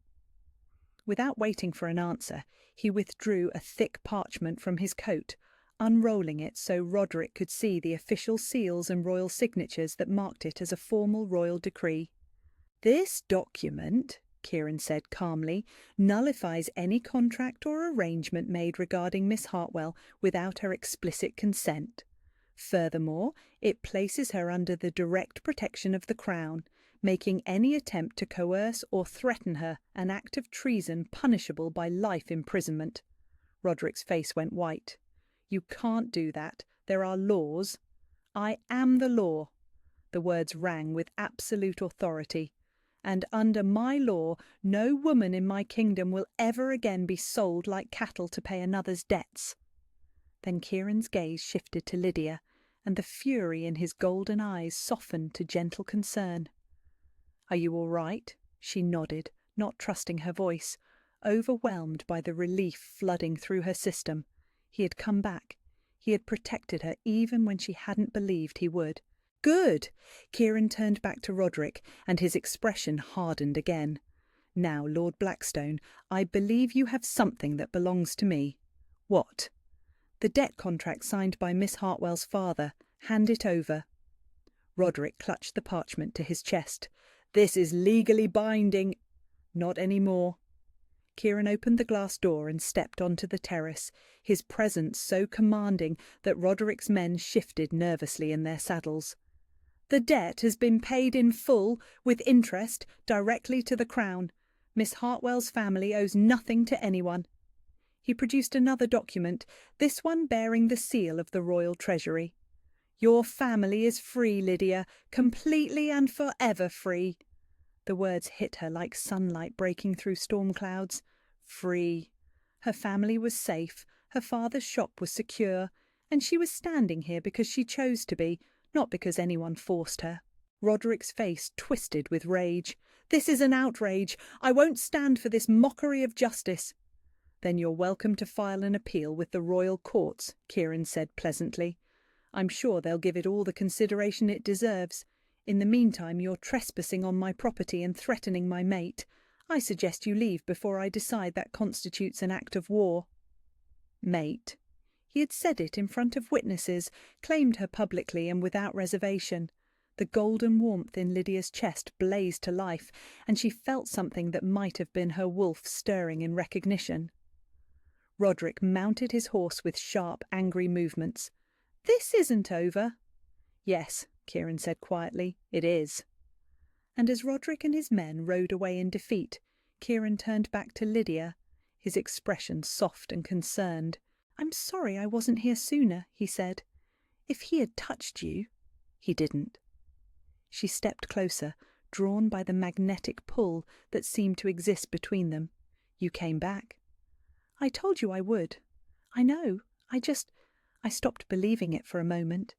Without waiting for an answer, he withdrew a thick parchment from his coat, unrolling it so Roderick could see the official seals and royal signatures that marked it as a formal royal decree. "This document," Kieran said calmly, "nullifies any contract or arrangement made regarding Miss Hartwell without her explicit consent. Furthermore, it places her under the direct protection of the Crown, making any attempt to coerce or threaten her an act of treason punishable by life imprisonment." Roderick's face went white. "You can't do that. There are laws." "I am the law." The words rang with absolute authority. "And under my law, no woman in my kingdom will ever again be sold like cattle to pay another's debts." Then Kieran's gaze shifted to Lydia, and the fury in his golden eyes softened to gentle concern. "Are you all right?" She nodded, not trusting her voice, overwhelmed by the relief flooding through her system. He had come back. He had protected her even when she hadn't believed he would. "Good!" Kieran turned back to Roderick, and his expression hardened again. "Now, Lord Blackstone, I believe you have something that belongs to me." "What?" "The debt contract signed by Miss Hartwell's father. Hand it over." Roderick clutched the parchment to his chest. "This is legally binding." "Not any more." Kieran opened the glass door and stepped onto the terrace, his presence so commanding that Roderick's men shifted nervously in their saddles. "The debt has been paid in full, with interest, directly to the Crown. Miss Hartwell's family owes nothing to anyone." He produced another document, this one bearing the seal of the Royal Treasury. "Your family is free, Lydia, completely and forever free." The words hit her like sunlight breaking through storm clouds. Free. Her family was safe, her father's shop was secure, and she was standing here because she chose to be, not because anyone forced her. Roderick's face twisted with rage. "This is an outrage. I won't stand for this mockery of justice." "Then you're welcome to file an appeal with the royal courts," Kieran said pleasantly. "I'm sure they'll give it all the consideration it deserves. In the meantime, you're trespassing on my property and threatening my mate. I suggest you leave before I decide that constitutes an act of war." Mate. He had said it in front of witnesses, claimed her publicly and without reservation. The golden warmth in Lydia's chest blazed to life, and she felt something that might have been her wolf stirring in recognition. Roderick mounted his horse with sharp, angry movements. "This isn't over." "Yes," Kieran said quietly, "it is." And as Roderick and his men rode away in defeat, Kieran turned back to Lydia, his expression soft and concerned. "I'm sorry I wasn't here sooner," he said. "If he had touched you—" He didn't. She stepped closer, drawn by the magnetic pull that seemed to exist between them. "You came back." "I told you I would. I know. I stopped believing it for a moment."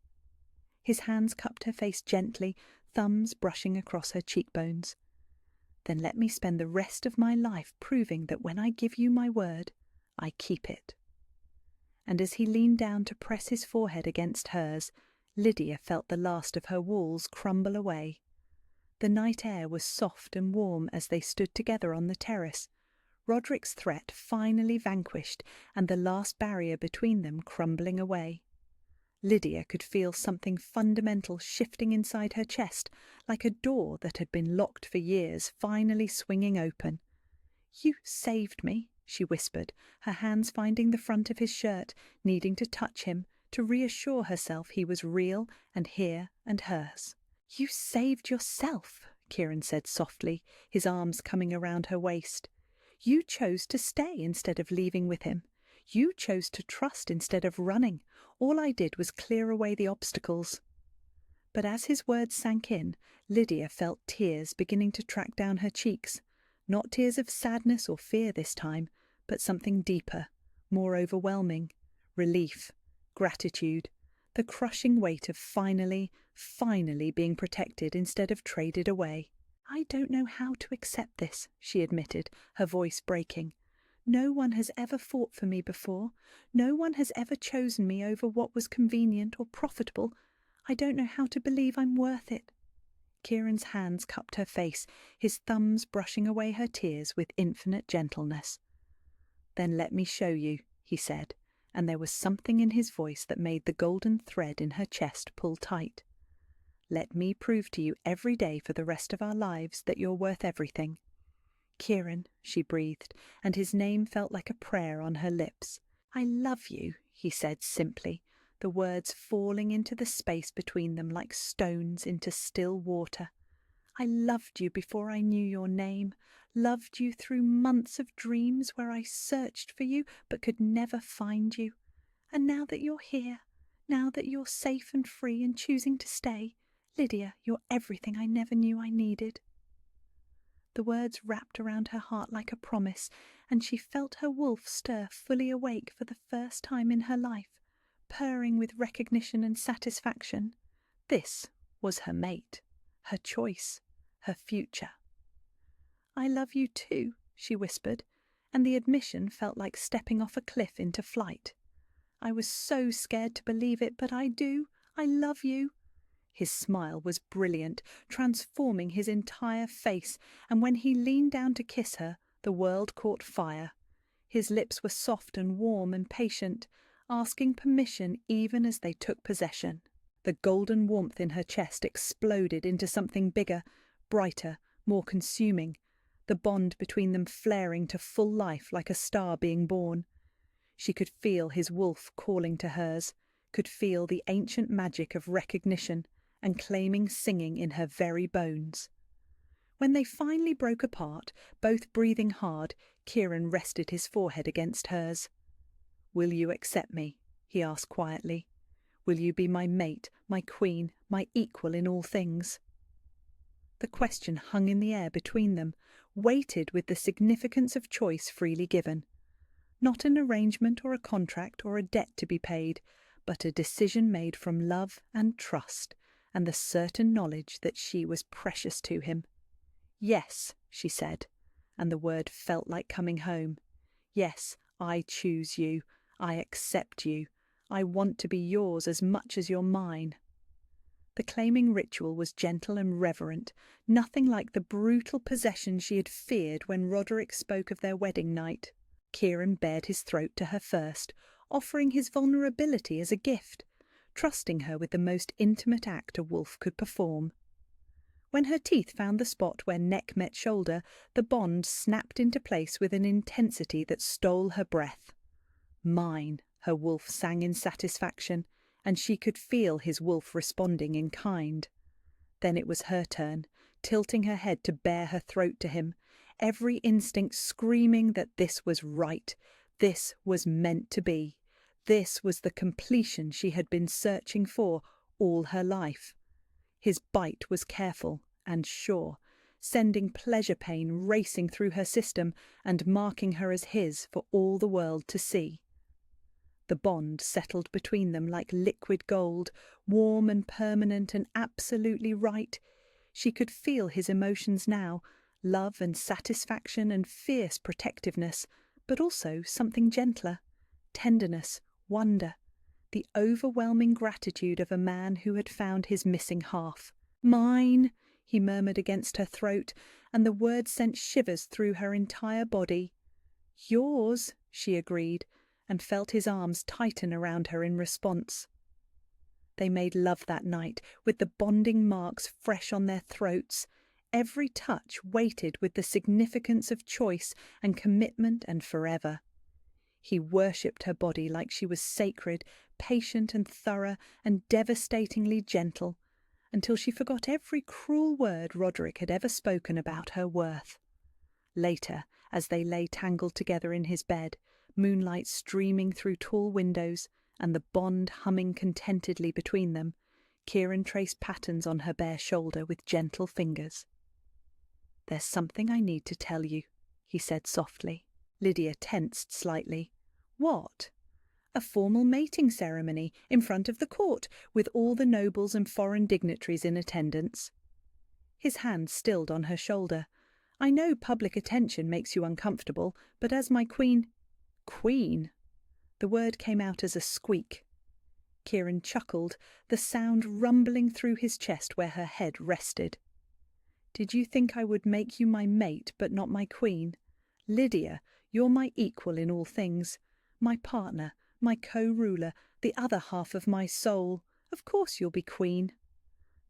His hands cupped her face gently, thumbs brushing across her cheekbones. "Then let me spend the rest of my life proving that when I give you my word, I keep it." And as he leaned down to press his forehead against hers, Lydia felt the last of her walls crumble away. The night air was soft and warm as they stood together on the terrace, Roderick's threat finally vanquished and the last barrier between them crumbling away. Lydia could feel something fundamental shifting inside her chest, like a door that had been locked for years finally swinging open. "You saved me," she whispered, her hands finding the front of his shirt, needing to touch him, to reassure herself he was real and here and hers. "You saved yourself," Kieran said softly, his arms coming around her waist. "You chose to stay instead of leaving with him. You chose to trust instead of running. All I did was clear away the obstacles." But as his words sank in, Lydia felt tears beginning to track down her cheeks. Not tears of sadness or fear this time, but something deeper, more overwhelming. Relief, gratitude, the crushing weight of finally being protected instead of traded away. "I don't know how to accept this," she admitted, her voice breaking. "No one has ever fought for me before. No one has ever chosen me over what was convenient or profitable. I don't know how to believe I'm worth it." Kieran's hands cupped her face, his thumbs brushing away her tears with infinite gentleness. "Then let me show you," he said, and there was something in his voice that made the golden thread in her chest pull tight. "Let me prove to you every day for the rest of our lives that you're worth everything." "Kieran," she breathed, and his name felt like a prayer on her lips. "I love you," he said simply, the words falling into the space between them like stones into still water. "I loved you before I knew your name, loved you through months of dreams where I searched for you but could never find you. And now that you're here, now that you're safe and free and choosing to stay, Lydia, you're everything I never knew I needed." The words wrapped around her heart like a promise, and she felt her wolf stir fully awake for the first time in her life, purring with recognition and satisfaction. This was her mate, her choice, her future. "I love you too," she whispered, and the admission felt like stepping off a cliff into flight. "I was so scared to believe it, but I do. I love you." His smile was brilliant, transforming his entire face, and when he leaned down to kiss her, the world caught fire. His lips were soft and warm and patient, asking permission even as they took possession. The golden warmth in her chest exploded into something bigger, brighter, more consuming, the bond between them flaring to full life like a star being born. She could feel his wolf calling to hers, could feel the ancient magic of recognition and claiming singing in her very bones. When they finally broke apart, both breathing hard, Kieran rested his forehead against hers. "Will you accept me?" he asked quietly. "Will you be my mate, my queen, my equal in all things?" The question hung in the air between them, weighted with the significance of choice freely given. Not an arrangement or a contract or a debt to be paid, but a decision made from love and trust, and the certain knowledge that she was precious to him. "Yes," she said, and the word felt like coming home. "Yes, I choose you. I accept you. I want to be yours as much as you're mine." The claiming ritual was gentle and reverent, nothing like the brutal possession she had feared when Roderick spoke of their wedding night. Kieran bared his throat to her first, offering his vulnerability as a gift, trusting her with the most intimate act a wolf could perform. When her teeth found the spot where neck met shoulder, the bond snapped into place with an intensity that stole her breath. "Mine," her wolf sang in satisfaction, and she could feel his wolf responding in kind. Then it was her turn, tilting her head to bare her throat to him, every instinct screaming that this was right, this was meant to be, this was the completion she had been searching for all her life. His bite was careful and sure, sending pleasure pain racing through her system and marking her as his for all the world to see. The bond settled between them like liquid gold, warm and permanent and absolutely right. She could feel his emotions now, love and satisfaction and fierce protectiveness, but also something gentler, tenderness, wonder, the overwhelming gratitude of a man who had found his missing half. "Mine," he murmured against her throat, and the word sent shivers through her entire body. "Yours," she agreed, and felt his arms tighten around her in response. They made love that night, with the bonding marks fresh on their throats, every touch weighted with the significance of choice and commitment and forever. He worshipped her body like she was sacred, patient and thorough and devastatingly gentle, until she forgot every cruel word Roderick had ever spoken about her worth. Later, as they lay tangled together in his bed, moonlight streaming through tall windows and the bond humming contentedly between them, Kieran traced patterns on her bare shoulder with gentle fingers. "There's something I need to tell you," he said softly. Lydia tensed slightly. "What?" "A formal mating ceremony in front of the court, with all the nobles and foreign dignitaries in attendance." His hand stilled on her shoulder. "I know public attention makes you uncomfortable, but as my queen—" "Queen?" The word came out as a squeak. Kieran chuckled, the sound rumbling through his chest where her head rested. "Did you think I would make you my mate but not my queen? Lydia, you're my equal in all things, my partner, my co-ruler, the other half of my soul. Of course you'll be queen."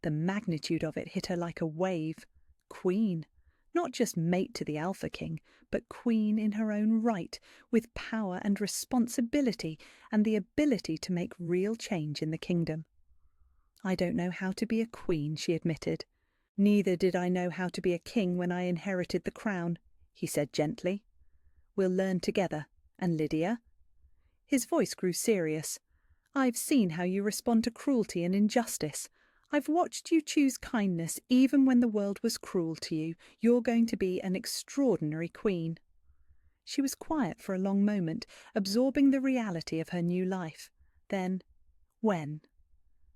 The magnitude of it hit her like a wave. Queen. Not just mate to the Alpha King, but queen in her own right, with power and responsibility and the ability to make real change in the kingdom. "I don't know how to be a queen," she admitted. "Neither did I know how to be a king when I inherited the crown," he said gently. "We'll learn together. And Lydia?" His voice grew serious. "I've seen how you respond to cruelty and injustice. I've watched you choose kindness even when the world was cruel to you. You're going to be an extraordinary queen." She was quiet for a long moment, absorbing the reality of her new life. Then, "When?"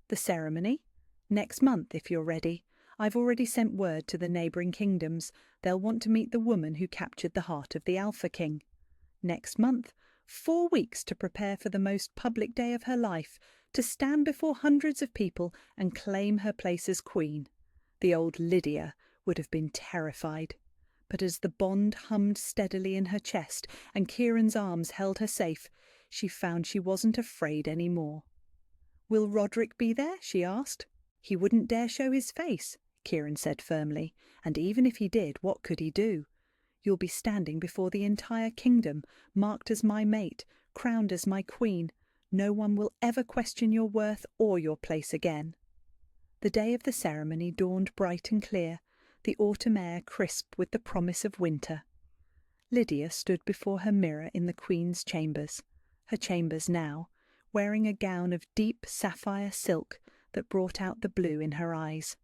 "The ceremony? Next month, if you're ready. I've already sent word to the neighbouring kingdoms. They'll want to meet the woman who captured the heart of the Alpha King. Next month, 4 weeks to prepare for the most public day of her life, to stand before hundreds of people and claim her place as queen. The old Lydia would have been terrified. But as the bond hummed steadily in her chest and Kieran's arms held her safe, she found she wasn't afraid any more. "Will Roderick be there?" she asked. "He wouldn't dare show his face," Kieran said firmly, "and even if he did, what could he do? You'll be standing before the entire kingdom, marked as my mate, crowned as my queen. No one will ever question your worth or your place again." The day of the ceremony dawned bright and clear, the autumn air crisp with the promise of winter. Lydia stood before her mirror in the Queen's chambers, her chambers now, wearing a gown of deep sapphire silk that brought out the blue in her eyes.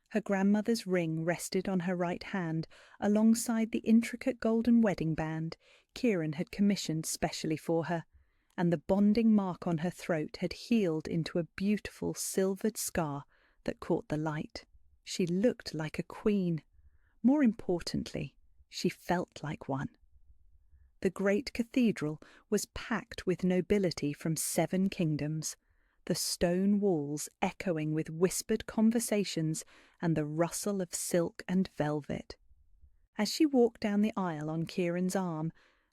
Her grandmother's ring rested on her right hand alongside the intricate golden wedding band Kieran had commissioned specially for her, and the bonding mark on her throat had healed into a beautiful silvered scar that caught the light. She looked like a queen. More importantly, she felt like one. The great cathedral was packed with nobility from 7 kingdoms, the stone walls echoing with whispered conversations and the rustle of silk and velvet. As she walked down the aisle on Kieran's arm,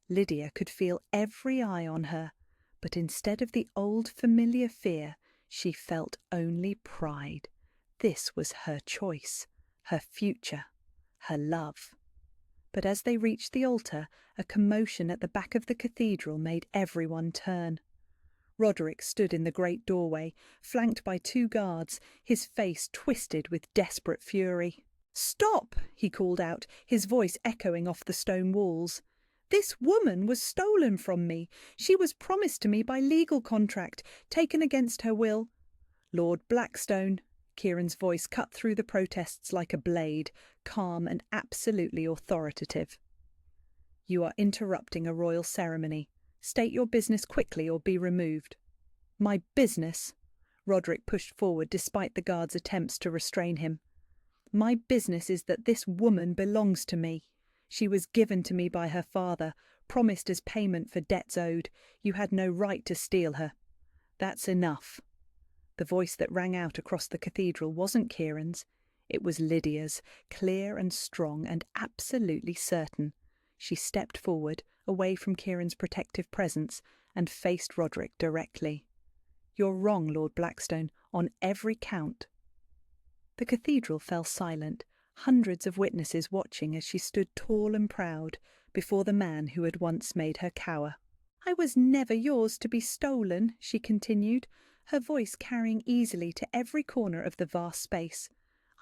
Lydia could feel every eye on her, but instead of the old familiar fear, she felt only pride. This was her choice, her future, her love. But as they reached the altar, a commotion at the back of the cathedral made everyone turn. Roderick stood in the great doorway, flanked by 2 guards, his face twisted with desperate fury. "Stop!" he called out, his voice echoing off the stone walls. "This woman was stolen from me. She was promised to me by legal contract, taken against her will." "Lord Blackstone," Kieran's voice cut through the protests like a blade, calm and absolutely authoritative. "You are interrupting a royal ceremony. State your business quickly or be removed." "My business?" Roderick pushed forward despite the guard's attempts to restrain him. "My business is that this woman belongs to me. She was given to me by her father, promised as payment for debts owed. You had no right to steal her." "That's enough." The voice that rang out across the cathedral wasn't Kieran's. It was Lydia's, clear and strong and absolutely certain. She stepped forward, away from Kieran's protective presence, and faced Roderick directly. "You're wrong, Lord Blackstone, on every count." The cathedral fell silent, hundreds of witnesses watching as she stood tall and proud before the man who had once made her cower. "I was never yours to be stolen," she continued, her voice carrying easily to every corner of the vast space.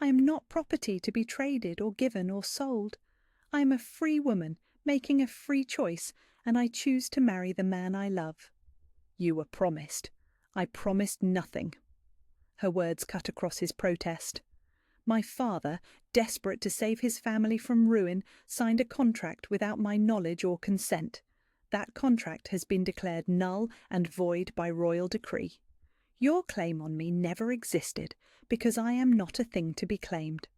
"I am not property to be traded or given or sold. I am a free woman, making a free choice, and I choose to marry the man I love." "You were promised." "I promised nothing." Her words cut across his protest. "My father, desperate to save his family from ruin, signed a contract without my knowledge or consent. That contract has been declared null and void by royal decree. Your claim on me never existed because I am not a thing to be claimed."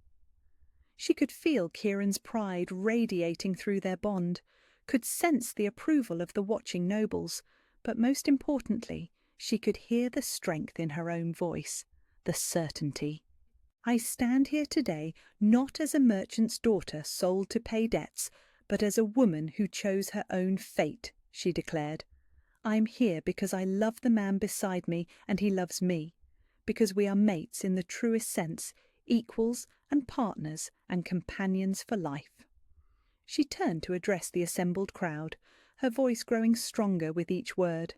She could feel Kieran's pride radiating through their bond, could sense the approval of the watching nobles, but most importantly, she could hear the strength in her own voice, the certainty. "I stand here today not as a merchant's daughter sold to pay debts, but as a woman who chose her own fate," she declared. "I am here because I love the man beside me and he loves me, because we are mates in the truest sense, equals and partners and companions for life." She turned to address the assembled crowd, her voice growing stronger with each word.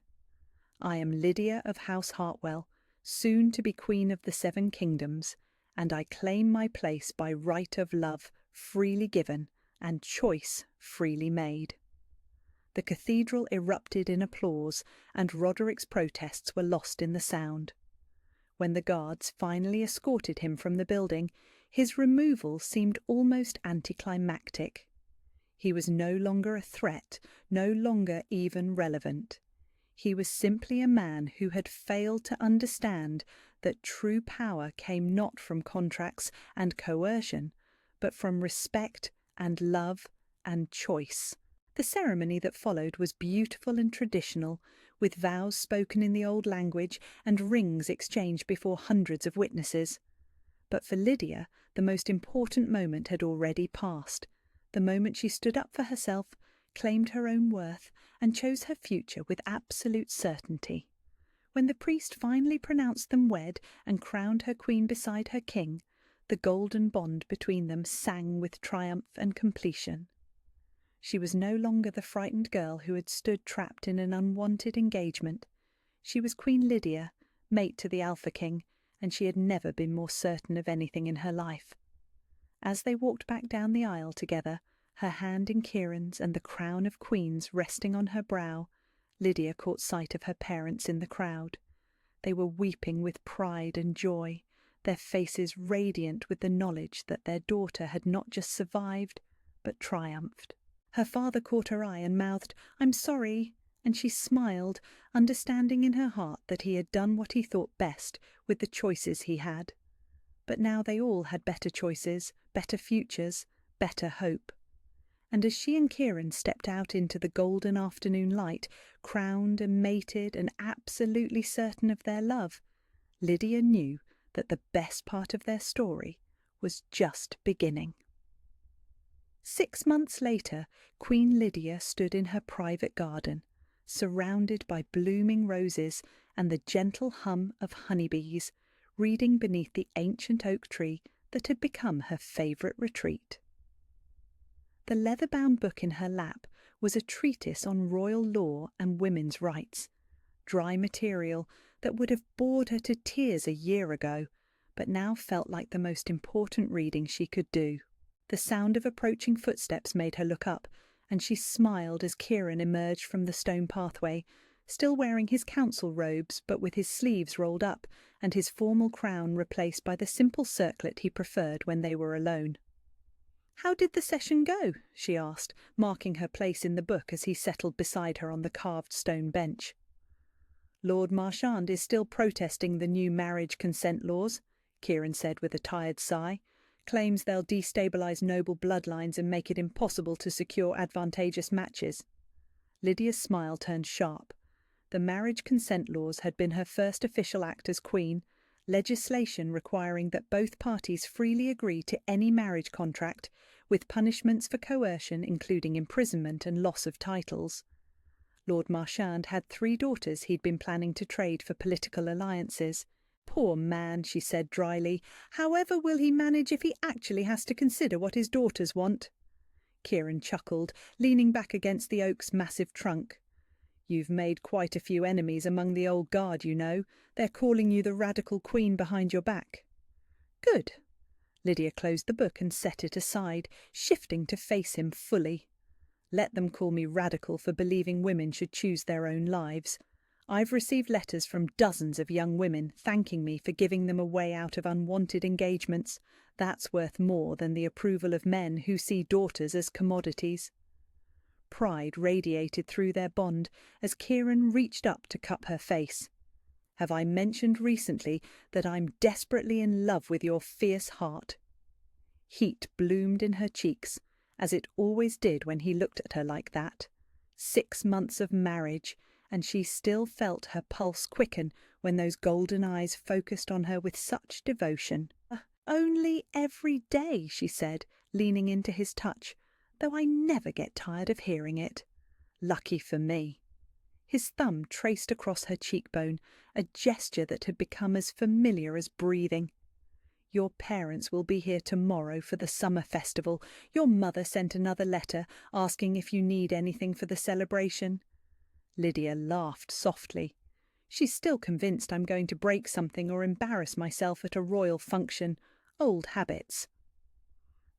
"I am Lydia of House Hartwell, soon to be Queen of the 7 Kingdoms, and I claim my place by right of love freely given and choice freely made." The cathedral erupted in applause, and Roderick's protests were lost in the sound. When the guards finally escorted him from the building, his removal seemed almost anticlimactic. He was no longer a threat, no longer even relevant. He was simply a man who had failed to understand that true power came not from contracts and coercion, but from respect and love and choice. The ceremony that followed was beautiful and traditional, with vows spoken in the old language and rings exchanged before hundreds of witnesses. But for Lydia, the most important moment had already passed, the moment she stood up for herself, claimed her own worth, and chose her future with absolute certainty. When the priest finally pronounced them wed and crowned her queen beside her king, the golden bond between them sang with triumph and completion. She was no longer the frightened girl who had stood trapped in an unwanted engagement. She was Queen Lydia, mate to the Alpha King, and she had never been more certain of anything in her life. As they walked back down the aisle together, her hand in Kieran's and the crown of queens resting on her brow, Lydia caught sight of her parents in the crowd. They were weeping with pride and joy, their faces radiant with the knowledge that their daughter had not just survived, but triumphed. Her father caught her eye and mouthed, "I'm sorry," and she smiled, understanding in her heart that he had done what he thought best with the choices he had. But now they all had better choices, better futures, better hope. And as she and Kieran stepped out into the golden afternoon light, crowned and mated and absolutely certain of their love, Lydia knew that the best part of their story was just beginning. 6 months later, Queen Lydia stood in her private garden, surrounded by blooming roses and the gentle hum of honeybees, reading beneath the ancient oak tree that had become her favourite retreat. The leather-bound book in her lap was a treatise on royal law and women's rights, dry material that would have bored her to tears a year ago, but now felt like the most important reading she could do. The sound of approaching footsteps made her look up, and she smiled as Kieran emerged from the stone pathway, still wearing his council robes but with his sleeves rolled up and his formal crown replaced by the simple circlet he preferred when they were alone. "How did the session go?" she asked, marking her place in the book as he settled beside her on the carved stone bench. "Lord Marchand is still protesting the new marriage consent laws," Kieran said with a tired sigh. "Claims they'll destabilise noble bloodlines and make it impossible to secure advantageous matches." Lydia's smile turned sharp. The marriage consent laws had been her first official act as queen, legislation requiring that both parties freely agree to any marriage contract, with punishments for coercion including imprisonment and loss of titles. Lord Marchand had 3 daughters he'd been planning to trade for political alliances. "Poor man," she said dryly. "However will he manage if he actually has to consider what his daughters want?" Kieran chuckled, leaning back against the oak's massive trunk. "You've made quite a few enemies among the old guard, you know. They're calling you the radical queen behind your back." "Good." Lydia closed the book and set it aside, shifting to face him fully. "Let them call me radical for believing women should choose their own lives. I've received letters from dozens of young women thanking me for giving them a way out of unwanted engagements. That's worth more than the approval of men who see daughters as commodities." Pride radiated through their bond as Kieran reached up to cup her face. "Have I mentioned recently that I'm desperately in love with your fierce heart?" Heat bloomed in her cheeks, as it always did when he looked at her like that. 6 months of marriage, and she still felt her pulse quicken when those golden eyes focused on her with such devotion. "Only every day," she said, leaning into his touch, "though I never get tired of hearing it." "Lucky for me." His thumb traced across her cheekbone, a gesture that had become as familiar as breathing. "Your parents will be here tomorrow for the summer festival. Your mother sent another letter asking if you need anything for the celebration." Lydia laughed softly. "She's still convinced I'm going to break something or embarrass myself at a royal function. Old habits."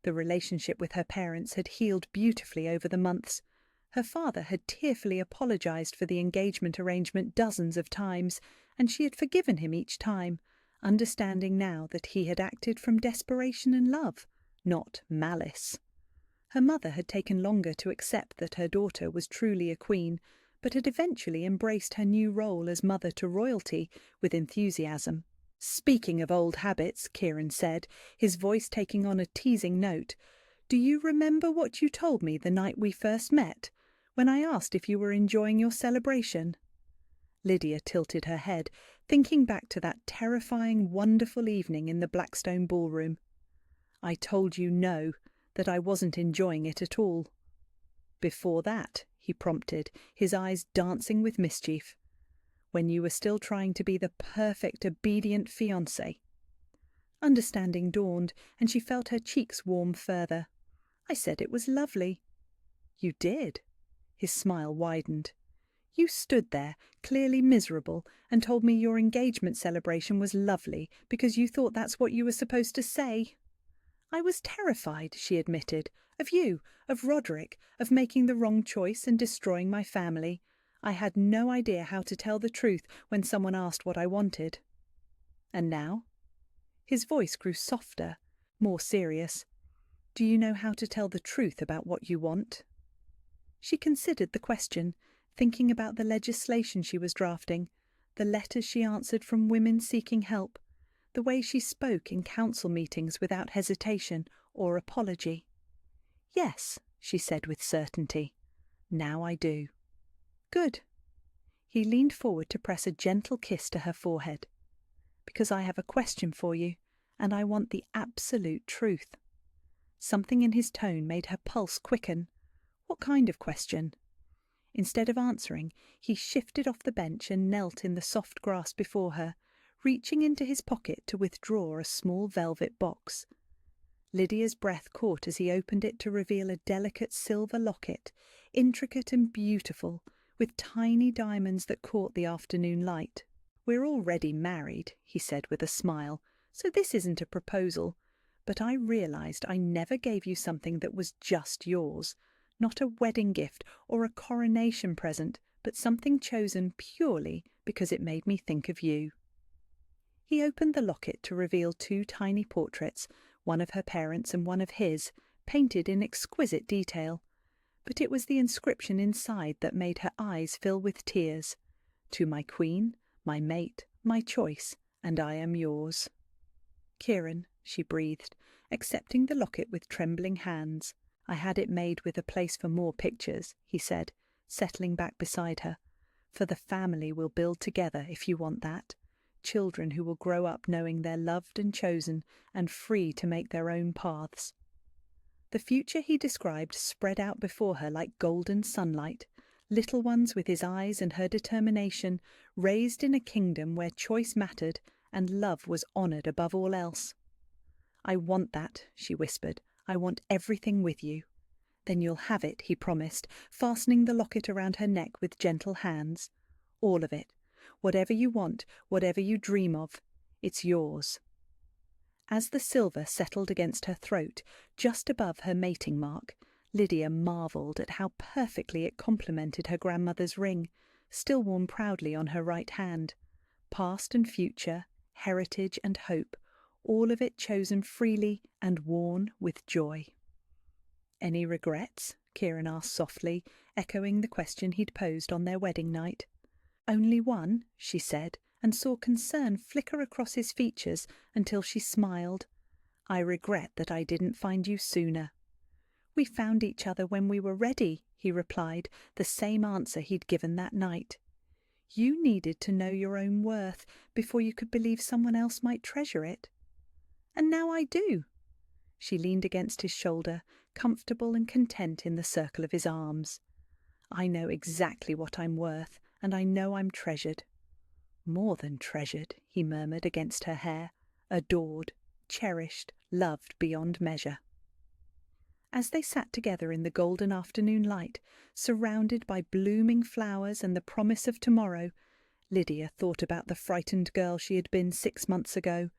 The relationship with her parents had healed beautifully over the months. Her father had tearfully apologised for the engagement arrangement dozens of times, and she had forgiven him each time, understanding now that he had acted from desperation and love, not malice. Her mother had taken longer to accept that her daughter was truly a queen, but had eventually embraced her new role as mother to royalty with enthusiasm. "Speaking of old habits," Kieran said, his voice taking on a teasing note, "do you remember what you told me the night we first met, when I asked if you were enjoying your celebration?" Lydia tilted her head, thinking back to that terrifying, wonderful evening in the Blackstone ballroom. "I told you no, that I wasn't enjoying it at all." "Before that," he prompted, his eyes dancing with mischief. when you were still trying to be the perfect, obedient fiancé. Understanding dawned, and she felt her cheeks warm further. I said it was lovely. You did. His smile widened. You stood there, clearly miserable, and told me your engagement celebration was lovely because you thought that's what you were supposed to say. I was terrified, she admitted, of you, of Roderick, of making the wrong choice and destroying my family. I had no idea how to tell the truth when someone asked what I wanted. And now? His voice grew softer, more serious. Do you know how to tell the truth about what you want? She considered the question, thinking about the legislation she was drafting, the letters she answered from women seeking help, the way she spoke in council meetings without hesitation or apology. Yes, she said with certainty. Now I do. Good. He leaned forward to press a gentle kiss to her forehead. Because I have a question for you, and I want the absolute truth. Something in his tone made her pulse quicken. What kind of question? Instead of answering, he shifted off the bench and knelt in the soft grass before her, reaching into his pocket to withdraw a small velvet box. Lydia's breath caught as he opened it to reveal a delicate silver locket, intricate and beautiful, with tiny diamonds that caught the afternoon light. We're already married, he said with a smile, so this isn't a proposal. But I realised I never gave you something that was just yours, not a wedding gift or a coronation present, but something chosen purely because it made me think of you. He opened the locket to reveal 2 tiny portraits, one of her parents and one of his, painted in exquisite detail. But it was the inscription inside that made her eyes fill with tears. To my queen, my mate, my choice, and I am yours. Kieran, she breathed, accepting the locket with trembling hands. I had it made with a place for more pictures, he said, settling back beside her. For the family we'll build together, if you want that. Children who will grow up knowing they're loved and chosen and free to make their own paths. The future he described spread out before her like golden sunlight, little ones with his eyes and her determination, raised in a kingdom where choice mattered and love was honoured above all else. I want that, she whispered. I want everything with you. Then you'll have it, he promised, fastening the locket around her neck with gentle hands. All of it. Whatever you want, whatever you dream of, it's yours. As the silver settled against her throat, just above her mating mark, Lydia marvelled at how perfectly it complemented her grandmother's ring, still worn proudly on her right hand. Past and future, heritage and hope, all of it chosen freely and worn with joy. Any regrets? Kieran asked softly, echoing the question he'd posed on their wedding night. Only one, she said, and saw concern flicker across his features until she smiled. I regret that I didn't find you sooner. We found each other when we were ready, he replied, the same answer he'd given that night. You needed to know your own worth before you could believe someone else might treasure it. And now I do. She leaned against his shoulder, comfortable and content in the circle of his arms. I know exactly what I'm worth, and I know I'm treasured. More than treasured, he murmured against her hair, adored, cherished, loved beyond measure. As they sat together in the golden afternoon light, surrounded by blooming flowers and the promise of tomorrow, Lydia thought about the frightened girl she had been 6 months ago.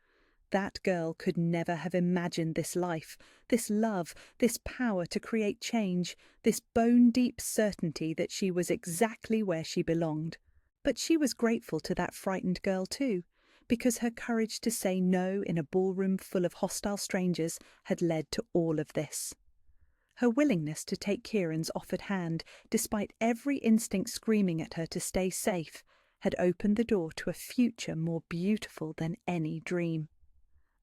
That girl could never have imagined this life, this love, this power to create change, this bone-deep certainty that she was exactly where she belonged. But she was grateful to that frightened girl too, because her courage to say no in a ballroom full of hostile strangers had led to all of this. Her willingness to take Kieran's offered hand, despite every instinct screaming at her to stay safe, had opened the door to a future more beautiful than any dream.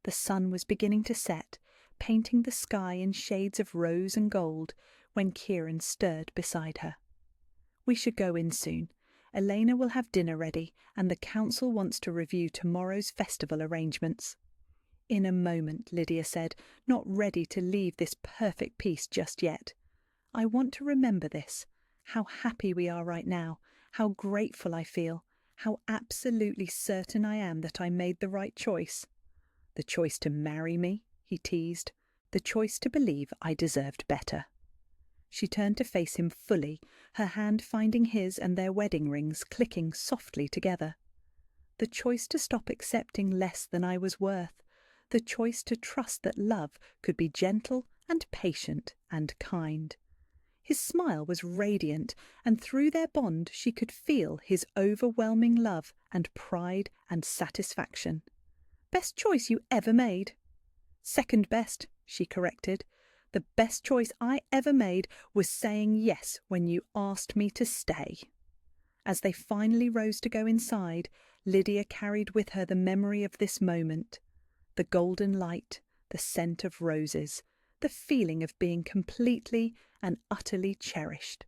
The sun was beginning to set, painting the sky in shades of rose and gold, when Kieran stirred beside her. We should go in soon. Elena will have dinner ready, and the council wants to review tomorrow's festival arrangements. In a moment, Lydia said, not ready to leave this perfect peace just yet. I want to remember this, how happy we are right now, how grateful I feel, How absolutely certain I am that I made the right choice. The choice to marry me, he teased. The choice to believe I deserved better. She turned to face him fully, her hand finding his and their wedding rings clicking softly together. The choice to stop accepting less than I was worth. The choice to trust that love could be gentle and patient and kind. His smile was radiant, and through their bond she could feel his overwhelming love and pride and satisfaction. Best choice you ever made. Second best, she corrected. The best choice I ever made was saying yes when you asked me to stay. As they finally rose to go inside, Lydia carried with her the memory of this moment. The golden light, the scent of roses, the feeling of being completely and utterly cherished.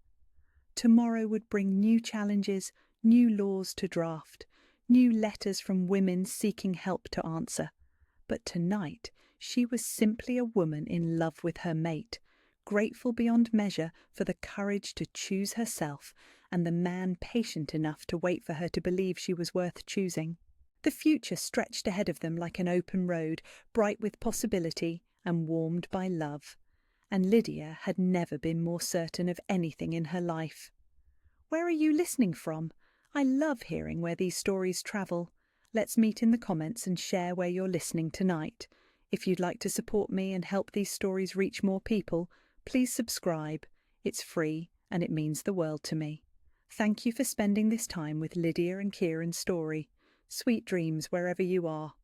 Tomorrow would bring new challenges, new laws to draft, new letters from women seeking help to answer. But tonight she was simply a woman in love with her mate, grateful beyond measure for the courage to choose herself and the man patient enough to wait for her to believe she was worth choosing. The future stretched ahead of them like an open road, bright with possibility and warmed by love. And Lydia had never been more certain of anything in her life. Where are you listening from? I love hearing where these stories travel. Let's meet in the comments and share where you're listening tonight. If you'd like to support me and help these stories reach more people, please subscribe. It's free and it means the world to me. Thank you for spending this time with Lydia and Kieran's story. Sweet dreams wherever you are.